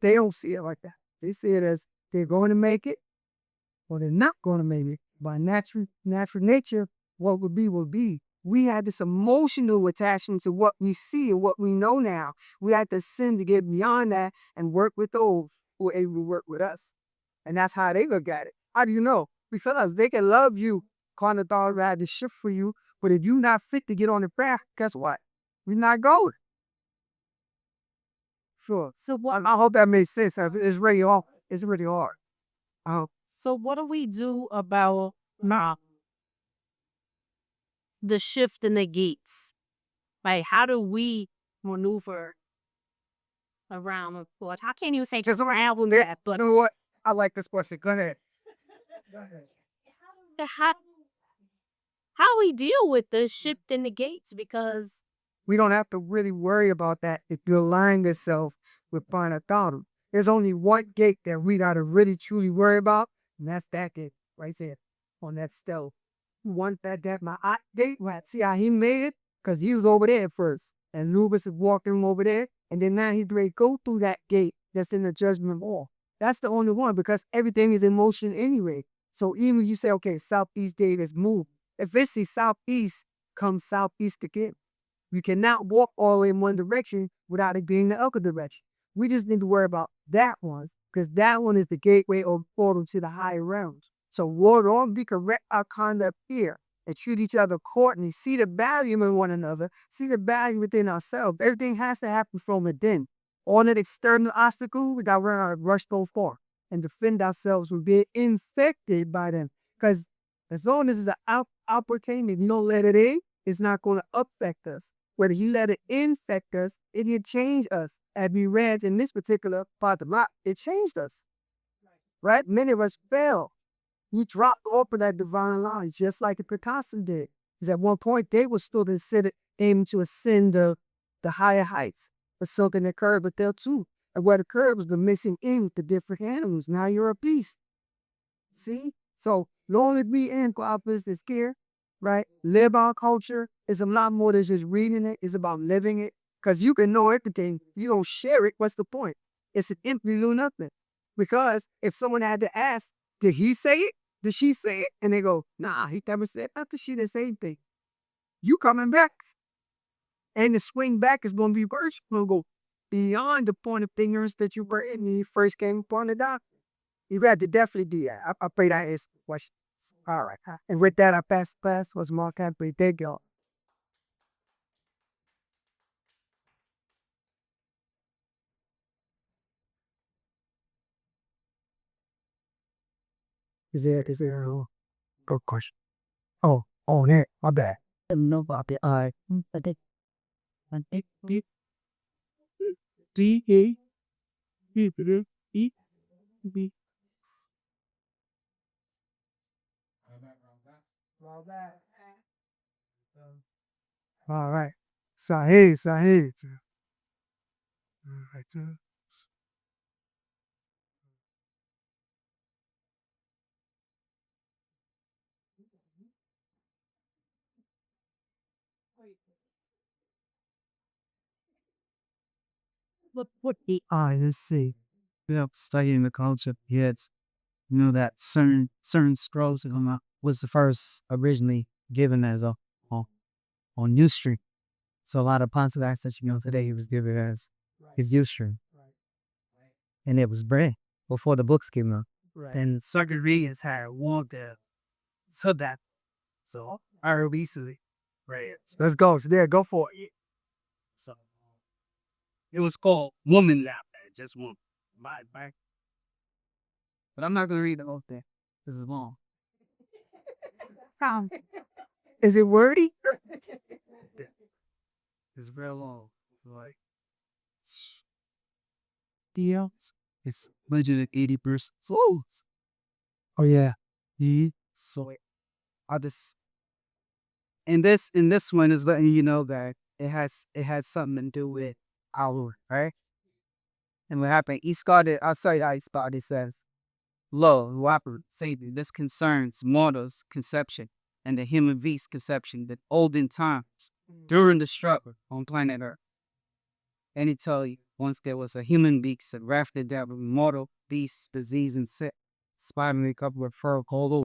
They don't see it like that. They see it as they're going to make it or they're not going to make it. By natural nature, what will be will be. We had this emotional attachment to what we see and what we know now. We had to ascend to get beyond that and work with those who are able to work with us. And that's how they look at it. How do you know? Because they can love you, kind of thought I had to shift for you, but if you're not fit to get on the path, guess what? We're not going. Sure. So what? I hope that makes sense. It's really hard. It's really hard. So what do we do about The shift in the gates. Like, how do we maneuver around the board? How can you say just around with that? You But know what? I like this question. Go ahead. how we deal with the shift in the gates? Because We don't have to really worry about that if you align yourself with Panatharu. There's only one gate that we got to really truly worry about, and that's that gate right there on that stove. You want that my gate, right? See how he made it? Because he was over there first. And Lubis is walking over there, and then now he's ready to go through that gate that's in the judgment hall. That's the only one because everything is in motion anyway. So even you say, okay, southeast day, let's move. If it's the southeast, come southeast again. You cannot walk all the way in one direction without it being the other direction. We just need to worry about that one because that one is the gateway or portal to the higher realms. So Lord, all we correct our conduct here and treat each other accordingly, see the value in one another, see the value within ourselves. Everything has to happen from within. All that external obstacles, we got to rush so far and defend ourselves from being infected by them. Because as long as it's an outward came, if you don't let it in, it's not going to affect us. Whether you let it infect us, it can change us. As we read in this particular part of the rock, it changed us. Right? Many of us fell. We dropped off of that divine line, just like the Picasso did. Because at one point, they were still considered aiming to ascend the higher heights. But something occurred with them too. And what occurred was the missing in with the different animals. Now you're a beast. See? So long as we in our business here, right? Live our culture. It's a lot more than just reading it. It's about living it. Because you can know everything. You don't share it. What's the point? It's an empty little nothing. Because if someone had to ask, did he say it? Did she say it? And they go, nah, he never said nothing. She didn't say anything. You coming back. And the swing back is going to be worse. It's going to go beyond the point of ignorance that you were in when you first came upon the dock. You got to definitely do that. I pray that is questions. All right. And with that, I pass the class. Was Mark Happy. Thank y'all. Is there a good question? Oh, there. My bad. No, Bobby. I think. D-A-E-B. All right. Sahid. All right. What the let's see. Yeah, studying the culture. Yeah, it's that certain scrolls that come out was the first originally given as a on new stream. So a lot of Pontiacs that today he was given as his new stream. And it was brand before the books came out. Right. And certain readers had want to so that so I recently read. Let's go. So there, go for it. So it was called Woman Lap. Just one. Bye. But I'm not gonna read the whole thing. This is long. Is it wordy? It's real long. It's like it's 180%. Oh yeah. So I just in this one is letting you know that it has something to do with our right. And what happened? He started. I'll tell you how he started. It says, "Lo, Whopper, Satan. This concerns mortals' conception and the human beast's conception that olden times during the struggle on planet Earth. And he tell you once there was a human beast that rafted that with mortal beasts, disease, and sick, spiderly couple with fur cold over.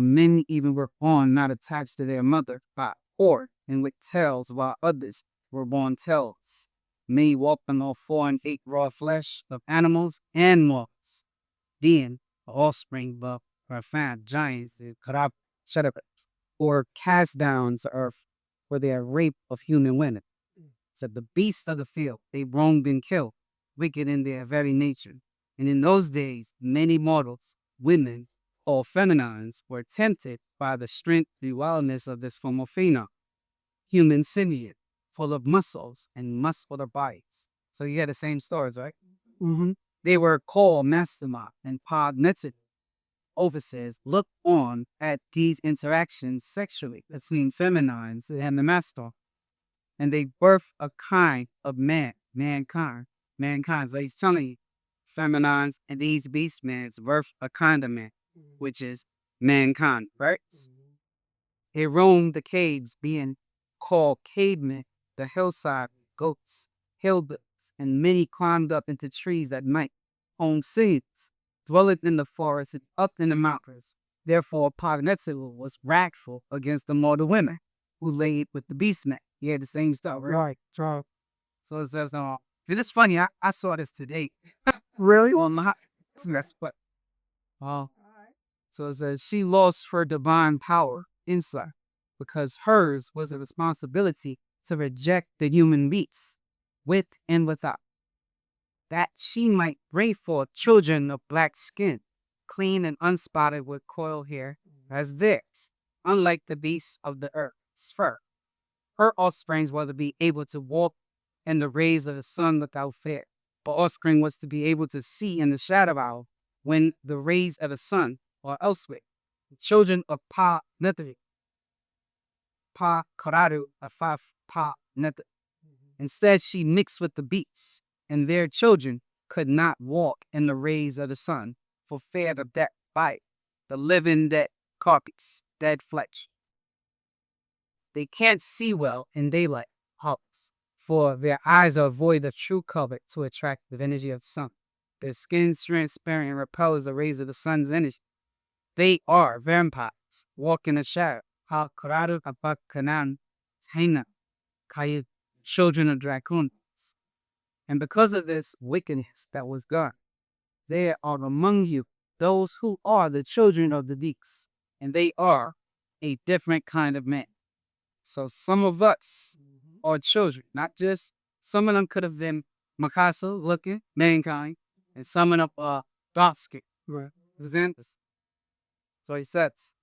Many even were born not attached to their mother by cord and with tails, while others were born tails. Many walking on 4 and 8 raw flesh of animals and mortals. Then the offspring of profound giants and shadowbirds, or cast down to earth for their rape of human women. Said the beasts of the field, they wronged and killed, wicked in their very nature. And in those days, many mortals, women, or feminines, were tempted by the strength and wildness of this form of phenom, human simian, full of muscles and muscular bodies. So you had the same stories, right? Mm-hmm. They were called Masterma and Podnetic. Overseers look on at these interactions sexually between feminines and the master, and they birth a kind of mankind. So he's telling you, feminines and these beastmans birth a kind of man, which is mankind, right? They roamed the caves, being called cavemen, the hillside goats, hillbillies, and many climbed up into trees at night, on scenes, dwelleth in the forest and up in the mountains. Therefore, Pagnetzil was wrathful against the mortal women who laid with the beastmen. He had the same stuff, right? Right. So, So it says, this is funny. I saw this today really? on my that's what. So it says she lost her divine power inside because hers was a responsibility to reject the human beasts with and without, that she might bring forth children of black skin, clean and unspotted with coiled hair as theirs, unlike the beasts of the earth's fur. Her offsprings were to be able to walk in the rays of the sun without fear. Her offspring was to be able to see in the shadow hour when the rays of the sun are elsewhere. The children of Pa Nethery, Pa Karadu, Afaf Pa Nether. Instead, she mixed with the beasts, and their children could not walk in the rays of the sun for fear of that bite, the living dead carpets, dead flesh. They can't see well in daylight, house, for their eyes are void of true cover to attract the energy of the sun. Their skin's transparent and repels the rays of the sun's energy. They are vampires, walk in the shadow. Ha Karadu Apak Kanan Taina Kayib, children of dragons. And because of this wickedness that was done, there are among you those who are the children of the beasts, and they are a different kind of man. So some of us are children, not just some of them could have been Makasa looking, mankind, and some of them are dark skin. Right. So he says,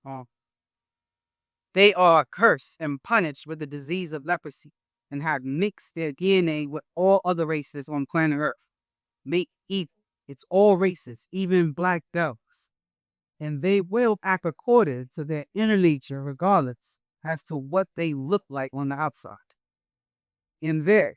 they are cursed and punished with the disease of leprosy and have mixed their DNA with all other races on planet Earth. Make evil. It's all races, even black devils. And they will act according to their inner nature regardless as to what they look like on the outside. In there,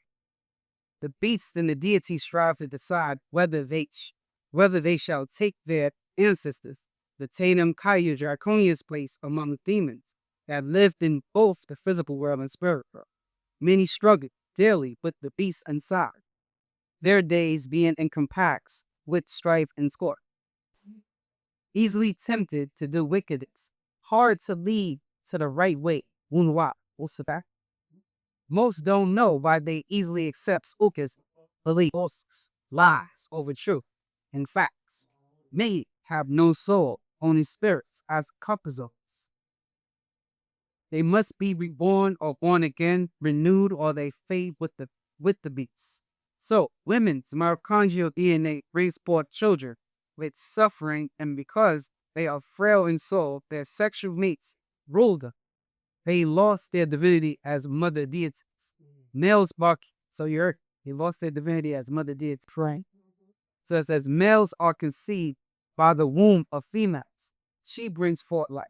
the beasts and the deity strive to decide whether they shall take their ancestors, the Tatum Kaya Draconia's place among demons that lived in both the physical world and spirit world. Many struggled daily with the beasts inside, their days being encompassed with strife and scorn. Easily tempted to do wickedness, hard to lead to the right way, Wu-Sabat. Most don't know why they easily accept ukas, beliefs, lies over truth, and facts. Many have no soul, only spirits as couples. They must be reborn or born again, renewed, or they fade with the beasts. So, women's mitochondrial DNA brings forth children with suffering, and because they are frail in soul, their sexual mates rule them. They lost their divinity as mother deities. Males bark, so they lost their divinity as mother deities. Right. So it says, males are conceived by the womb of females. She brings forth life.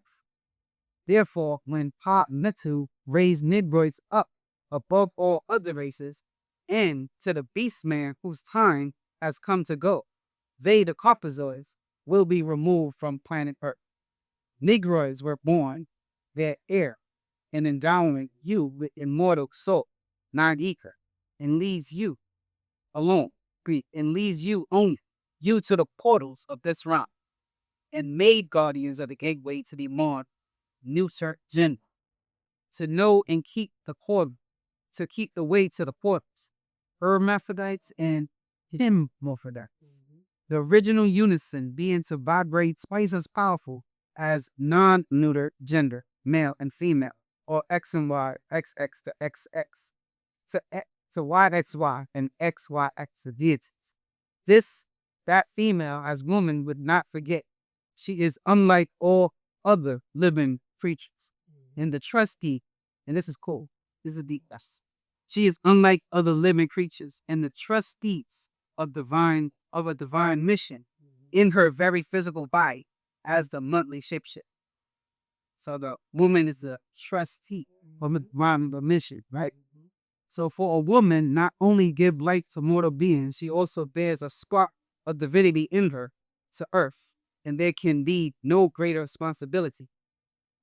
Therefore, when Pa Metu raised Negroids up above all other races, and to the beast man whose time has come to go, they, the Caucasoids, will be removed from planet Earth. Negroids were born, their heir, and endowing you with immortal soul, non-eager, and leads you alone, and leads you only, you to the portals of this realm, and made guardians of the gateway to the more neuter gender, to know and keep the portal, to keep the way to the portals, hermaphrodites and hermaphrodites. The original unison being to vibrate twice as powerful as non-neuter gender, male and female, or X and Y, XX to XX, to YXY and XYX to deities. That female as woman would not forget. She is unlike all other living creatures. And the trustee, and this is cool, this is a deep lesson. She is unlike other living creatures and the trustees of a divine mission in her very physical body as the monthly shapeshift. So the woman is a trustee of a divine mission, right? So for a woman, not only give light to mortal beings, she also bears a spark of divinity in her to earth, and there can be no greater responsibility.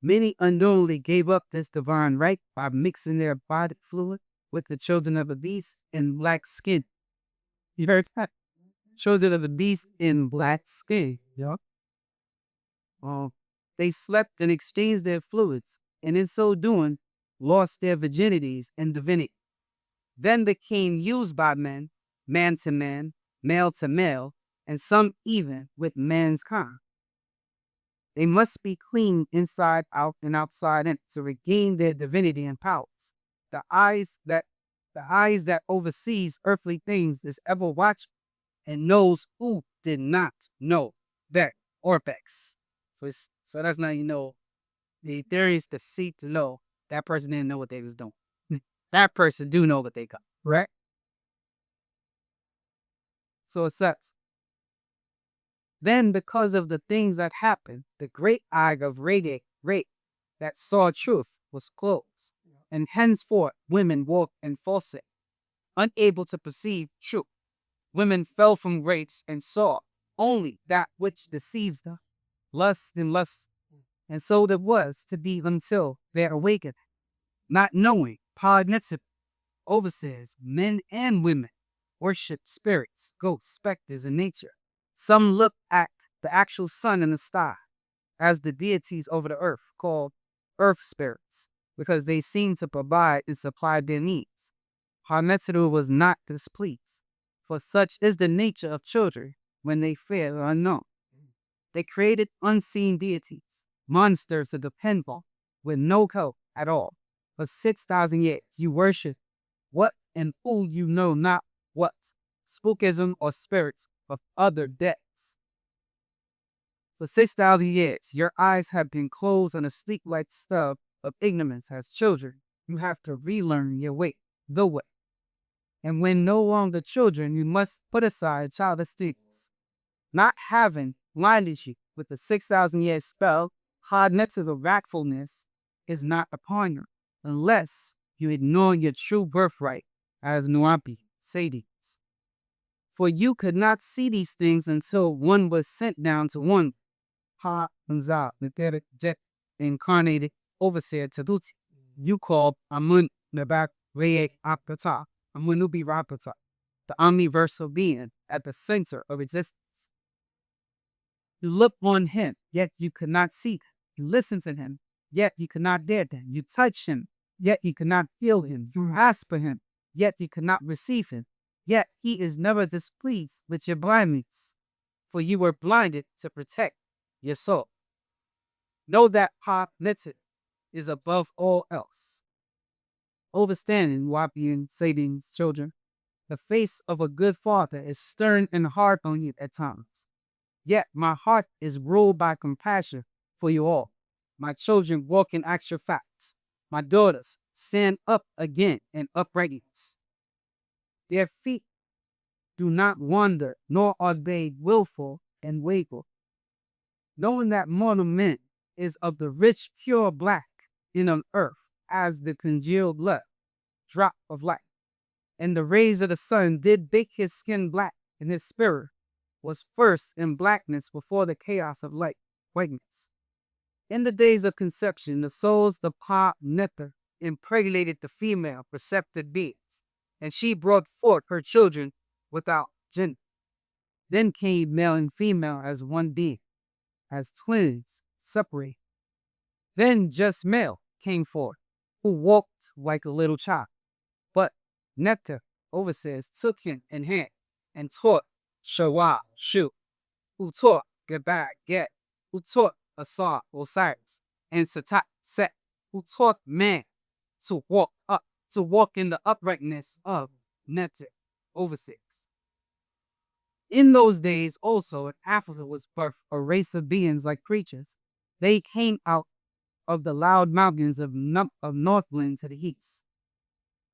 Many unknowingly gave up this divine right by mixing their body fluid with the children of the beast and black skin. You heard that? children of the beast in black skin. Yup. They slept and exchanged their fluids, and in so doing, lost their virginities and divinity. Then became used by men, man to man, male to male, and some even with man's kind. They must be clean inside out and outside in to regain their divinity and powers. The eyes that oversees earthly things is ever watching and knows who did not know that Orbex. So that's not, the theory is to seek to know that person didn't know what they was doing. That person do know what they got, right? So it sucks. Then, because of the things that happened, the great eye of radiant rape that saw truth was closed, and henceforth women walked in falsehood, unable to perceive truth. Women fell from grace and saw only that which deceives them, lust and lust, and so it was to be until their awakening, not knowing, Podnitip, overseers, men and women, worship spirits, ghosts, specters, and nature. Some look at the actual sun and the star as the deities over the earth, called earth spirits, because they seem to provide and supply their needs. Harmetzeru was not displeased, for such is the nature of children when they fear the unknown. They created unseen deities, monsters to depend on, with no help at all. For 6,000 years you worship what and who you know not what, spookism or spirits of other deaths. For 6,000 years, your eyes have been closed on a sleep-like stub of ignorance as children. You have to relearn your way, the way. And when no longer children, you must put aside childish things. Not having blinded you with the 6,000 year spell, hard next to the wrathfulness is not upon you, unless you ignore your true birthright as Nuapi, Sadies. For you could not see these things until one was sent down to one, Ha Nza, the jet incarnated overseer Taduti. You called Amun Nabak Reye Apata, Amunubi Rapata, the omniversal being at the center of existence. You look on him, yet you could not see him. You listen to him, yet you could not dare him. You touch him, yet you could not feel him. You ask for him, yet you could not receive him. Yet he is never displeased with your blindness, for you were blinded to protect your soul. Know that Ha-Netzit is above all else. Overstanding Wapian Sabian's children, the face of a good father is stern and hard on you at times. Yet my heart is ruled by compassion for you all. My children walk in actual facts. My daughters stand up again in uprightness. Their feet do not wander, nor are they willful and wayward. Knowing that mortal man is of the rich, pure black in on earth as the congealed blood, drop of light. And the rays of the sun did bake his skin black, and his spirit was first in blackness before the chaos of light, whiteness. In the days of conception, the souls of Pa Nether impregnated the female perceptive beings, and she brought forth her children without gender. Then came male and female as one being, as twins separate. Then just male came forth, who walked like a little child. But Nectar, overseers, took him in hand and taught Shawa, Shu, who taught Gebag, Get, who taught Asar, Osiris, and Satat, Set, who taught man to walk in the uprightness of Nectar, overseers. In those days also in Africa was birthed a race of beings like creatures. They came out of the loud mountains of Northland to the east.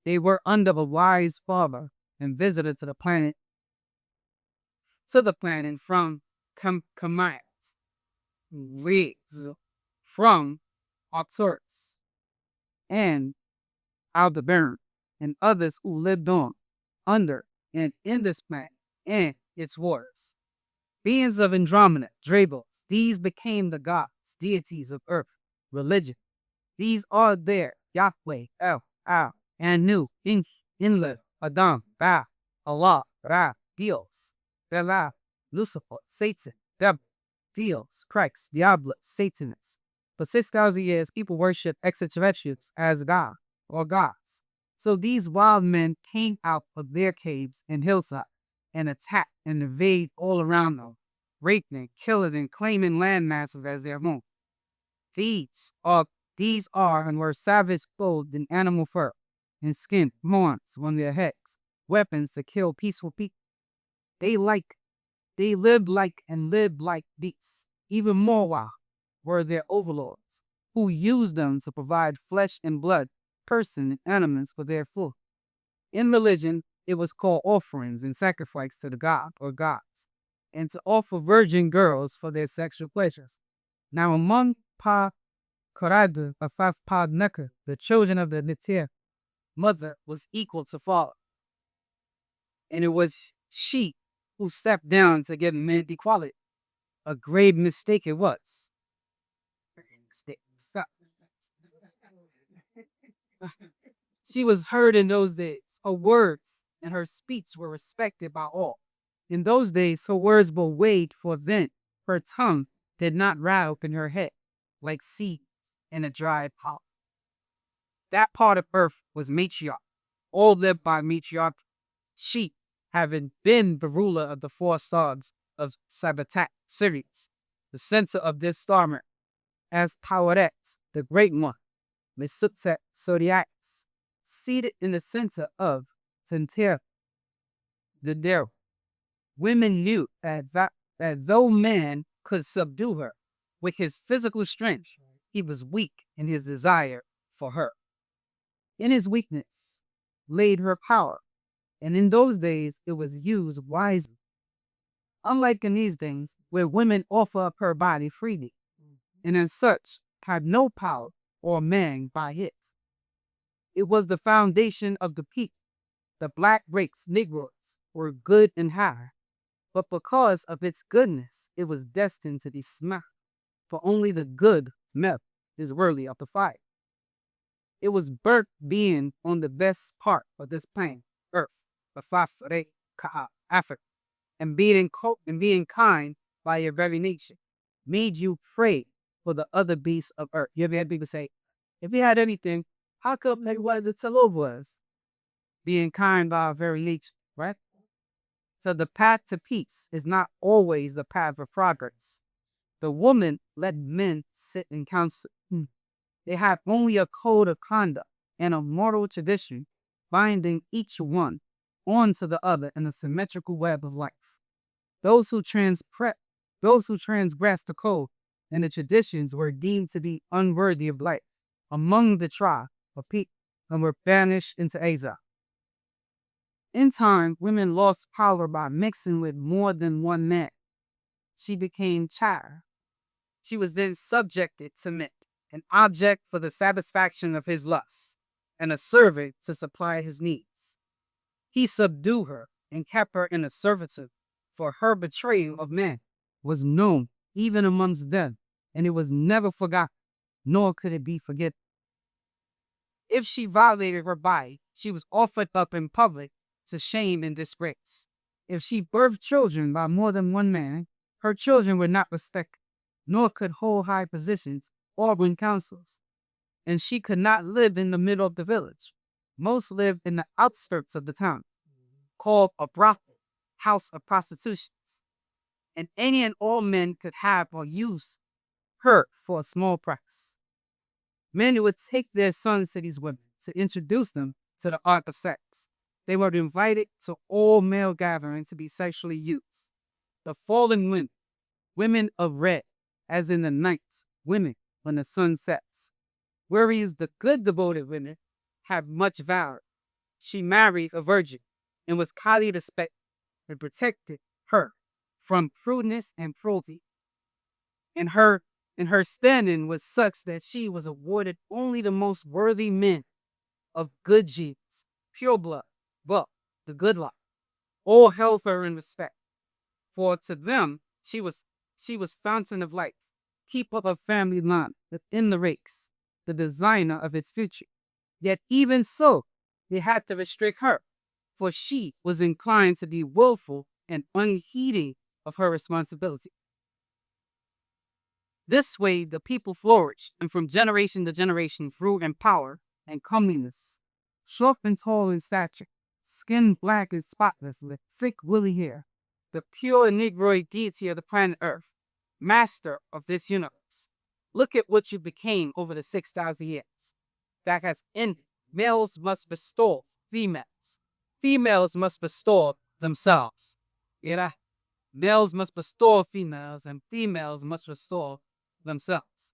They were under a wise father and visited to the planet from Kamayat, Riggs, from Arcturus, and Aldebaran, and others who lived on, under, and in this planet, and its waters. Beings of Andromeda, Drabos, these became the gods, deities of earth, religion. These are there, Yahweh, El, Al, Anu, Inki, Inle, Adam, Ba, Allah, Ra, Dios, Bela, Lucifer, Satan, Devil, Theos, Christ, Diablo, Satanists. For 6,000 years, people worship extraterrestrials as God or gods. So these wild men came out of their caves and hillsides and attacked and invade all around them, raping, killing, and claiming land masses as their home. These are and were savage clothed in animal fur and skin, horns on their heads, weapons to kill peaceful people. They lived like beasts. Even more wild were their overlords, who used them to provide flesh and blood, person and animals for their food. In religion, it was called offerings and sacrifice to the god or gods, and to offer virgin girls for their sexual pleasures. Now among Pa Koradu of Pa Necker, the children of the Neter, mother was equal to father. And it was she who stepped down to give men equality. A grave mistake it was. Stop. She was heard in those days. Her words and her speech were respected by all. In those days, her words were weighed for vent. Her tongue did not rattle in her head like seeds in a dry pot. That part of earth was matriarch, all lived by matriarch. She, having been the ruler of the 4 stars of Sabatat Sirius, the center of this star, as Tawaret, the great one, Mesutset Zodiacus, seated in the center of Tenter, the Dero. Women knew that though man could subdue her with his physical strength, he was weak in his desire for her. In his weakness laid her power, and in those days it was used wisely. Unlike in these days, where women offer up her body freely, and as such had no power or man by it. It was the foundation of the people. The black race, Negroes, were good and high, but because of its goodness, it was destined to be smashed. For only the good metal is worthy of the fire. It was burnt being on the best part of this planet, Earth, Africa, and being kind by your very nature, made you pray for the other beasts of Earth. You ever had people say, if we had anything, how come they wanted to tell over us? Being kind by our very nature, right? So the path to peace is not always the path of progress. The woman let men sit in council. They have only a code of conduct and a moral tradition binding each one onto the other in a symmetrical web of life. Those who transgress the code and the traditions were deemed to be unworthy of life among the tribe of people and were banished into exile. In time, women lost power by mixing with more than one man. She became child. She was then subjected to men, an object for the satisfaction of his lusts, and a servant to supply his needs. He subdued her and kept her in a servitude, for her betrayal of man was known even amongst them, and it was never forgotten, nor could it be forgiven. If she violated her body, she was offered up in public to shame and disgrace. If she birthed children by more than one man, her children were not respected, nor could hold high positions or win councils. And she could not live in the middle of the village. Most lived in the outskirts of the town, called a brothel, house of prostitutions. And any and all men could have or use her for a small price. Men would take their sons to these women to introduce them to the art of sex. They were invited to all male gatherings to be sexually used. The fallen women, women of red, as in the night, women when the sun sets. Whereas the good devoted women had much valor. She married a virgin and was highly respected and protected her from prudeness and cruelty. And her standing was such that she was awarded only the most worthy men of good genes, pure blood, but the good life. All held her in respect. For to them she was fountain of life, keeper of family line within the race, the designer of its future. Yet even so, they had to restrict her, for she was inclined to be willful and unheeding of her responsibility. This way, the people flourished, and from generation to generation grew in power and comeliness, short and tall in stature, skin black and spotless with thick woolly hair, the pure Negroid deity of the planet Earth, master of this universe. Look at what you became over the 6,000 years. That has ended. Males must bestow females. Females must bestow themselves. Yeah. Males must bestow females, and females must bestow themselves.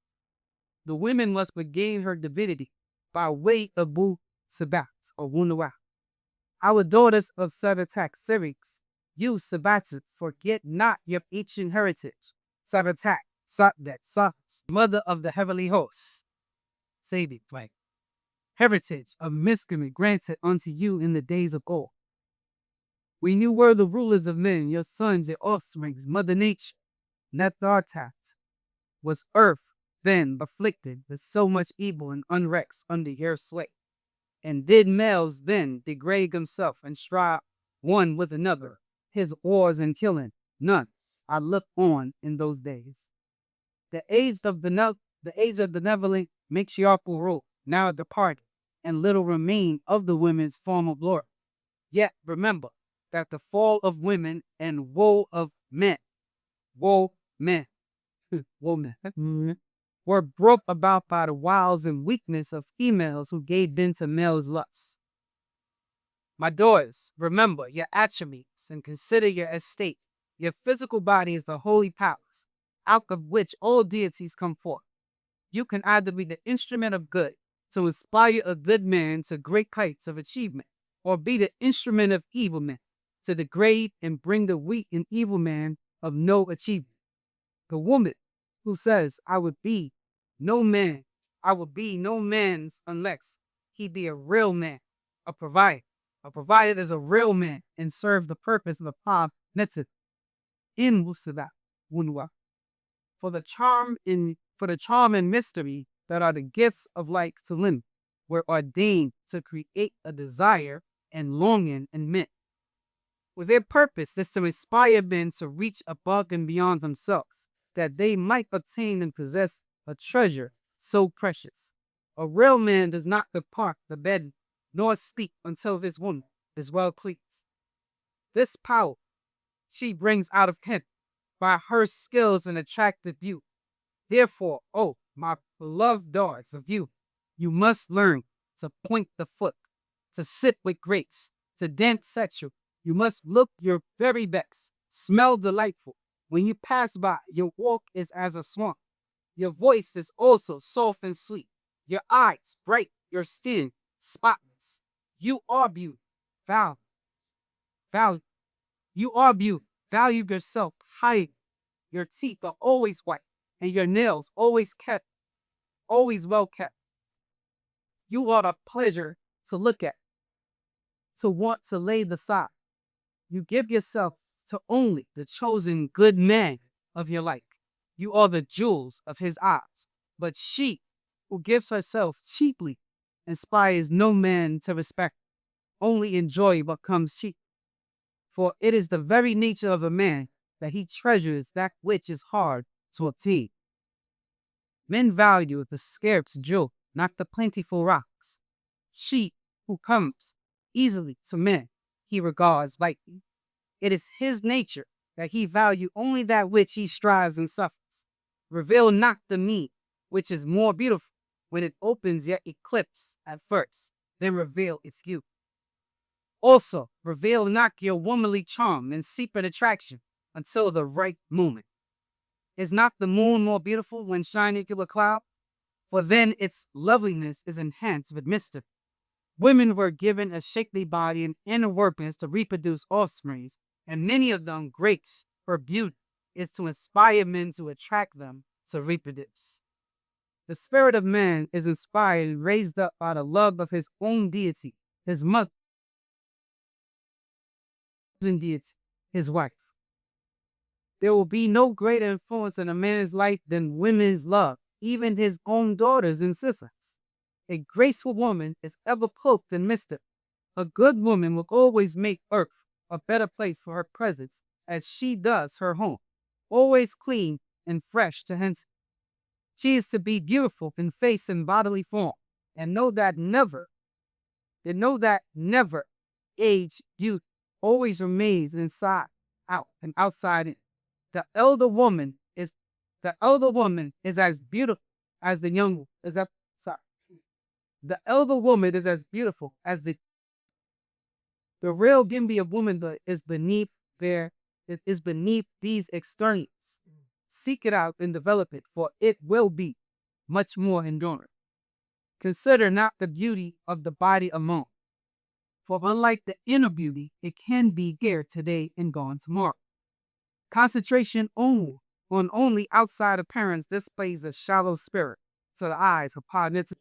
The women must regain her divinity by way of Wu-Sabat or Wu-Sabat. Our daughters of Sabatak Syrinx, you Sabatid, forget not your ancient heritage. Sabatak, Satbet, Sats, mother of the heavenly hosts. Saving, like heritage of mystery granted unto you in the days of old. When you were the rulers of men, your sons, your offsprings, Mother Nature, Nethartat, was earth then afflicted with so much evil and unrest under your sway. And did males then degrade themselves and strive one with another, his wars and killing? None. I looked on in those days. The age of the benevolent matriarchal rule now departed, and little remain of the women's former glory. Yet remember that the fall of women and woe of men, woe men, were brought about by the wiles and weakness of females who gave vent to males' lusts. My daughters, remember your attributes and consider your estate. Your physical body is the holy palace, out of which all deities come forth. You can either be the instrument of good to inspire a good man to great heights of achievement, or be the instrument of evil men to degrade and bring the weak and evil man of no achievement. The woman who says, I would be no man's unless he be a real man, a provider. A provider is a real man and serves the purpose of the palm netzit in Wu-Sabat, Wunwa. For the charm and mystery that are the gifts of light to limit were ordained to create a desire and longing in men. For their purpose is to inspire men to reach above and beyond themselves, that they might obtain and possess a treasure so precious. A real man does not depart the bed nor sleep until this woman is well pleased. This power she brings out of him by her skills and attractive beauty. Therefore, oh, my beloved daughters of youth, you must learn to point the foot, to sit with grace, to dance sexual. You must look your very best, smell delightful. When you pass by, your walk is as a swan. Your voice is also soft and sweet. Your eyes bright, your skin spotless. You are beauty. Value. You are beauty. Value yourself highly. Your teeth are always white, and your nails always well kept. You are a pleasure to look at, to want to lay beside. You give yourself to only the chosen good man of your life. You are the jewels of his eyes. But she who gives herself cheaply inspires no man to respect, only enjoy what comes cheap. For it is the very nature of a man that he treasures that which is hard to obtain. Men value the scarce jewel, not the plentiful rocks. She who comes easily to men, he regards lightly. It is his nature that he value only that which he strives and suffers. Reveal not the me, which is more beautiful when it opens yet eclipse at first, then reveal its youth. Also, reveal not your womanly charm and secret attraction until the right moment. Is not the moon more beautiful when shining through a cloud? For then its loveliness is enhanced with mystery. Women were given a shapely body and inner workings to reproduce offsprings, and many of them grace her beauty is to inspire men to attract them to reproduce. The spirit of man is inspired and raised up by the love of his own deity, his mother, deity, his wife. There will be no greater influence in a man's life than women's love, even his own daughters and sisters. A graceful woman is ever cloaked in mystery. A good woman will always make earth a better place for her presence as she does her home, always clean and fresh to hence. She is to be beautiful in face and bodily form, and know that never age, youth always remains inside, out, and outside in. The elder woman is as beautiful as the young is that sorry. The elder woman is as beautiful as the real Gimbi of womanhood is beneath these externals. Seek it out and develop it, for it will be much more enduring. Consider not the beauty of the body alone, for unlike the inner beauty, it can be here today and gone tomorrow. Concentration only outside appearance displays a shallow spirit to the eyes of Paganitz.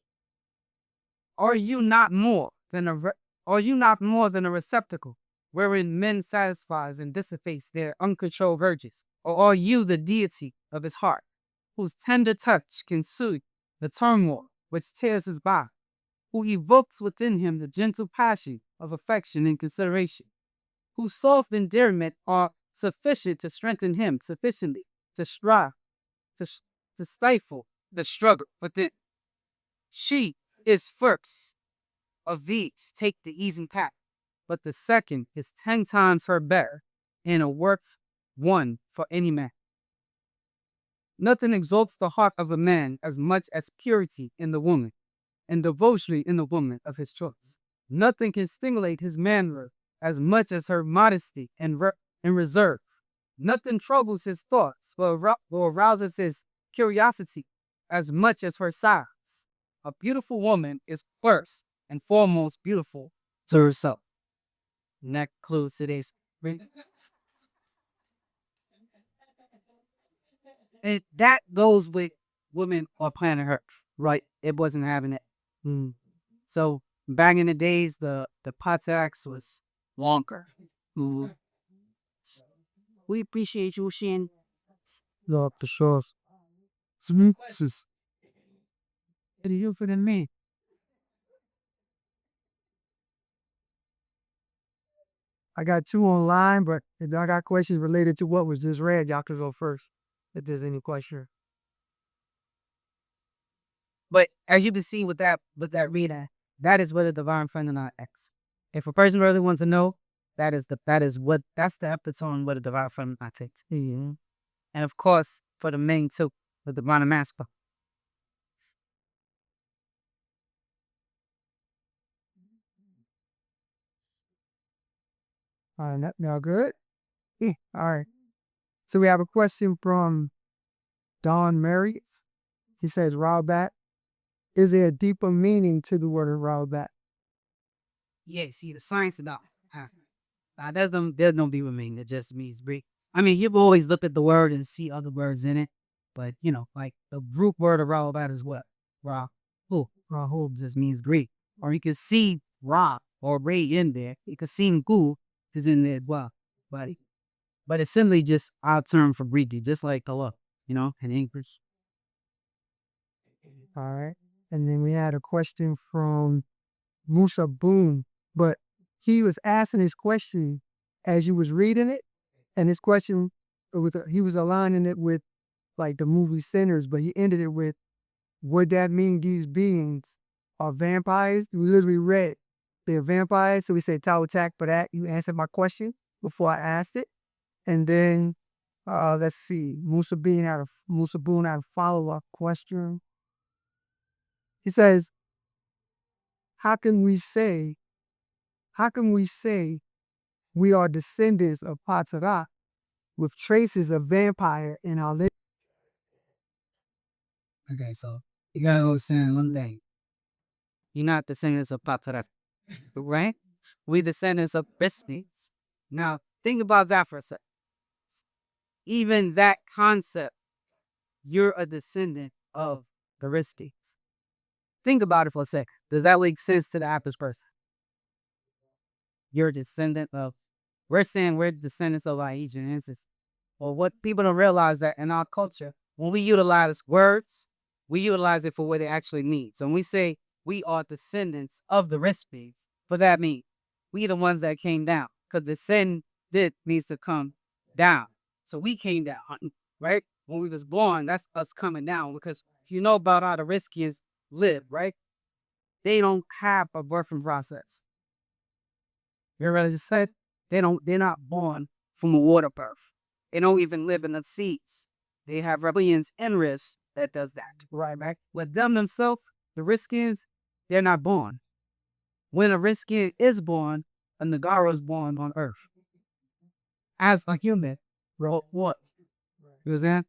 Are you not more than a receptacle wherein men satisfies and dissipates their uncontrolled urges? Or are you the deity of his heart, whose tender touch can soothe the turmoil which tears his body, who evokes within him the gentle passion of affection and consideration, whose soft endearment are sufficient to strengthen him sufficiently to strive, to stifle the struggle within? She is first of these take the easy path, but the second is 10 times her better and a worth one for any man. Nothing exalts the heart of a man as much as purity in the woman, and devotion in the woman of his choice. Nothing can stimulate his manhood as much as her modesty and reserve. Nothing troubles his thoughts or arouses his curiosity as much as her size. A beautiful woman is first and foremost beautiful to herself. And that concludes today's reading. And that goes with women on planet Earth, right? It wasn't having it. So back in the days, the Patrax was longer. We appreciate you, Shin. No, for sure. Smooths. What are you for the man? I got 2 online, but if I got questions related to what was just read, y'all can go first. If there's any question. But as you can see with that reading, that is what a divine feminine X. If a person really wants to know, that's the epitome what a divine feminine takes. Yeah. And of course, for the men too, the divine masculine. All right, now good? Yeah, all right. So we have a question from Don Mary. He says, Rawbat, is there a deeper meaning to the word Rawbat? Yeah, see, the science about there's no deeper meaning. It just means Greek. I mean, you've always looked at the word and see other words in it, but like the root word of Rawbat is what? Rahul just means Greek. Or you can see Ra or Ray in there. You can see Gu is in there as well. But it's simply just our term for Greek, just like Allah, in English. All right. And then we had a question from Musa Boom, but he was asking his question as you was reading it, and his question, he was aligning it with like the movie Sinners, but he ended it with, would that mean these beings are vampires? We literally read they're vampires, so we said Tau attack for that. You answered my question before I asked it. And then, let's see, Musa Boone had a follow-up question. He says, how can we say we are descendants of Patara with traces of vampire in our lineage? Okay, so you gotta understand one thing. You're not descendants of Patara, right? We descendants of Bisniks. Now, think about that for a second. Even that concept, you're a descendant of the Ristics. Think about it for a second. Does that make sense to the average person? You're a descendant of, we're saying we're descendants of our Asian ancestors. Well, what people don't realize that in our culture, when we utilize words, we utilize it for what it actually means. So when we say we are descendants of the Ristics, what that means? We the ones that came down. because the sin did needs to come down. So we came down, right? When we was born, that's us coming down. Because if you know about how the Riskians live, right? They don't have a birthing process. You heard what I just said? They're not born from a water birth. They don't even live in the seas. They have reptilians and risks that does that. Right, right? With them themselves, the Riskians, they're not born. When a Riskian is born, a Nagara is born on Earth. As a human, bro, what? You understand?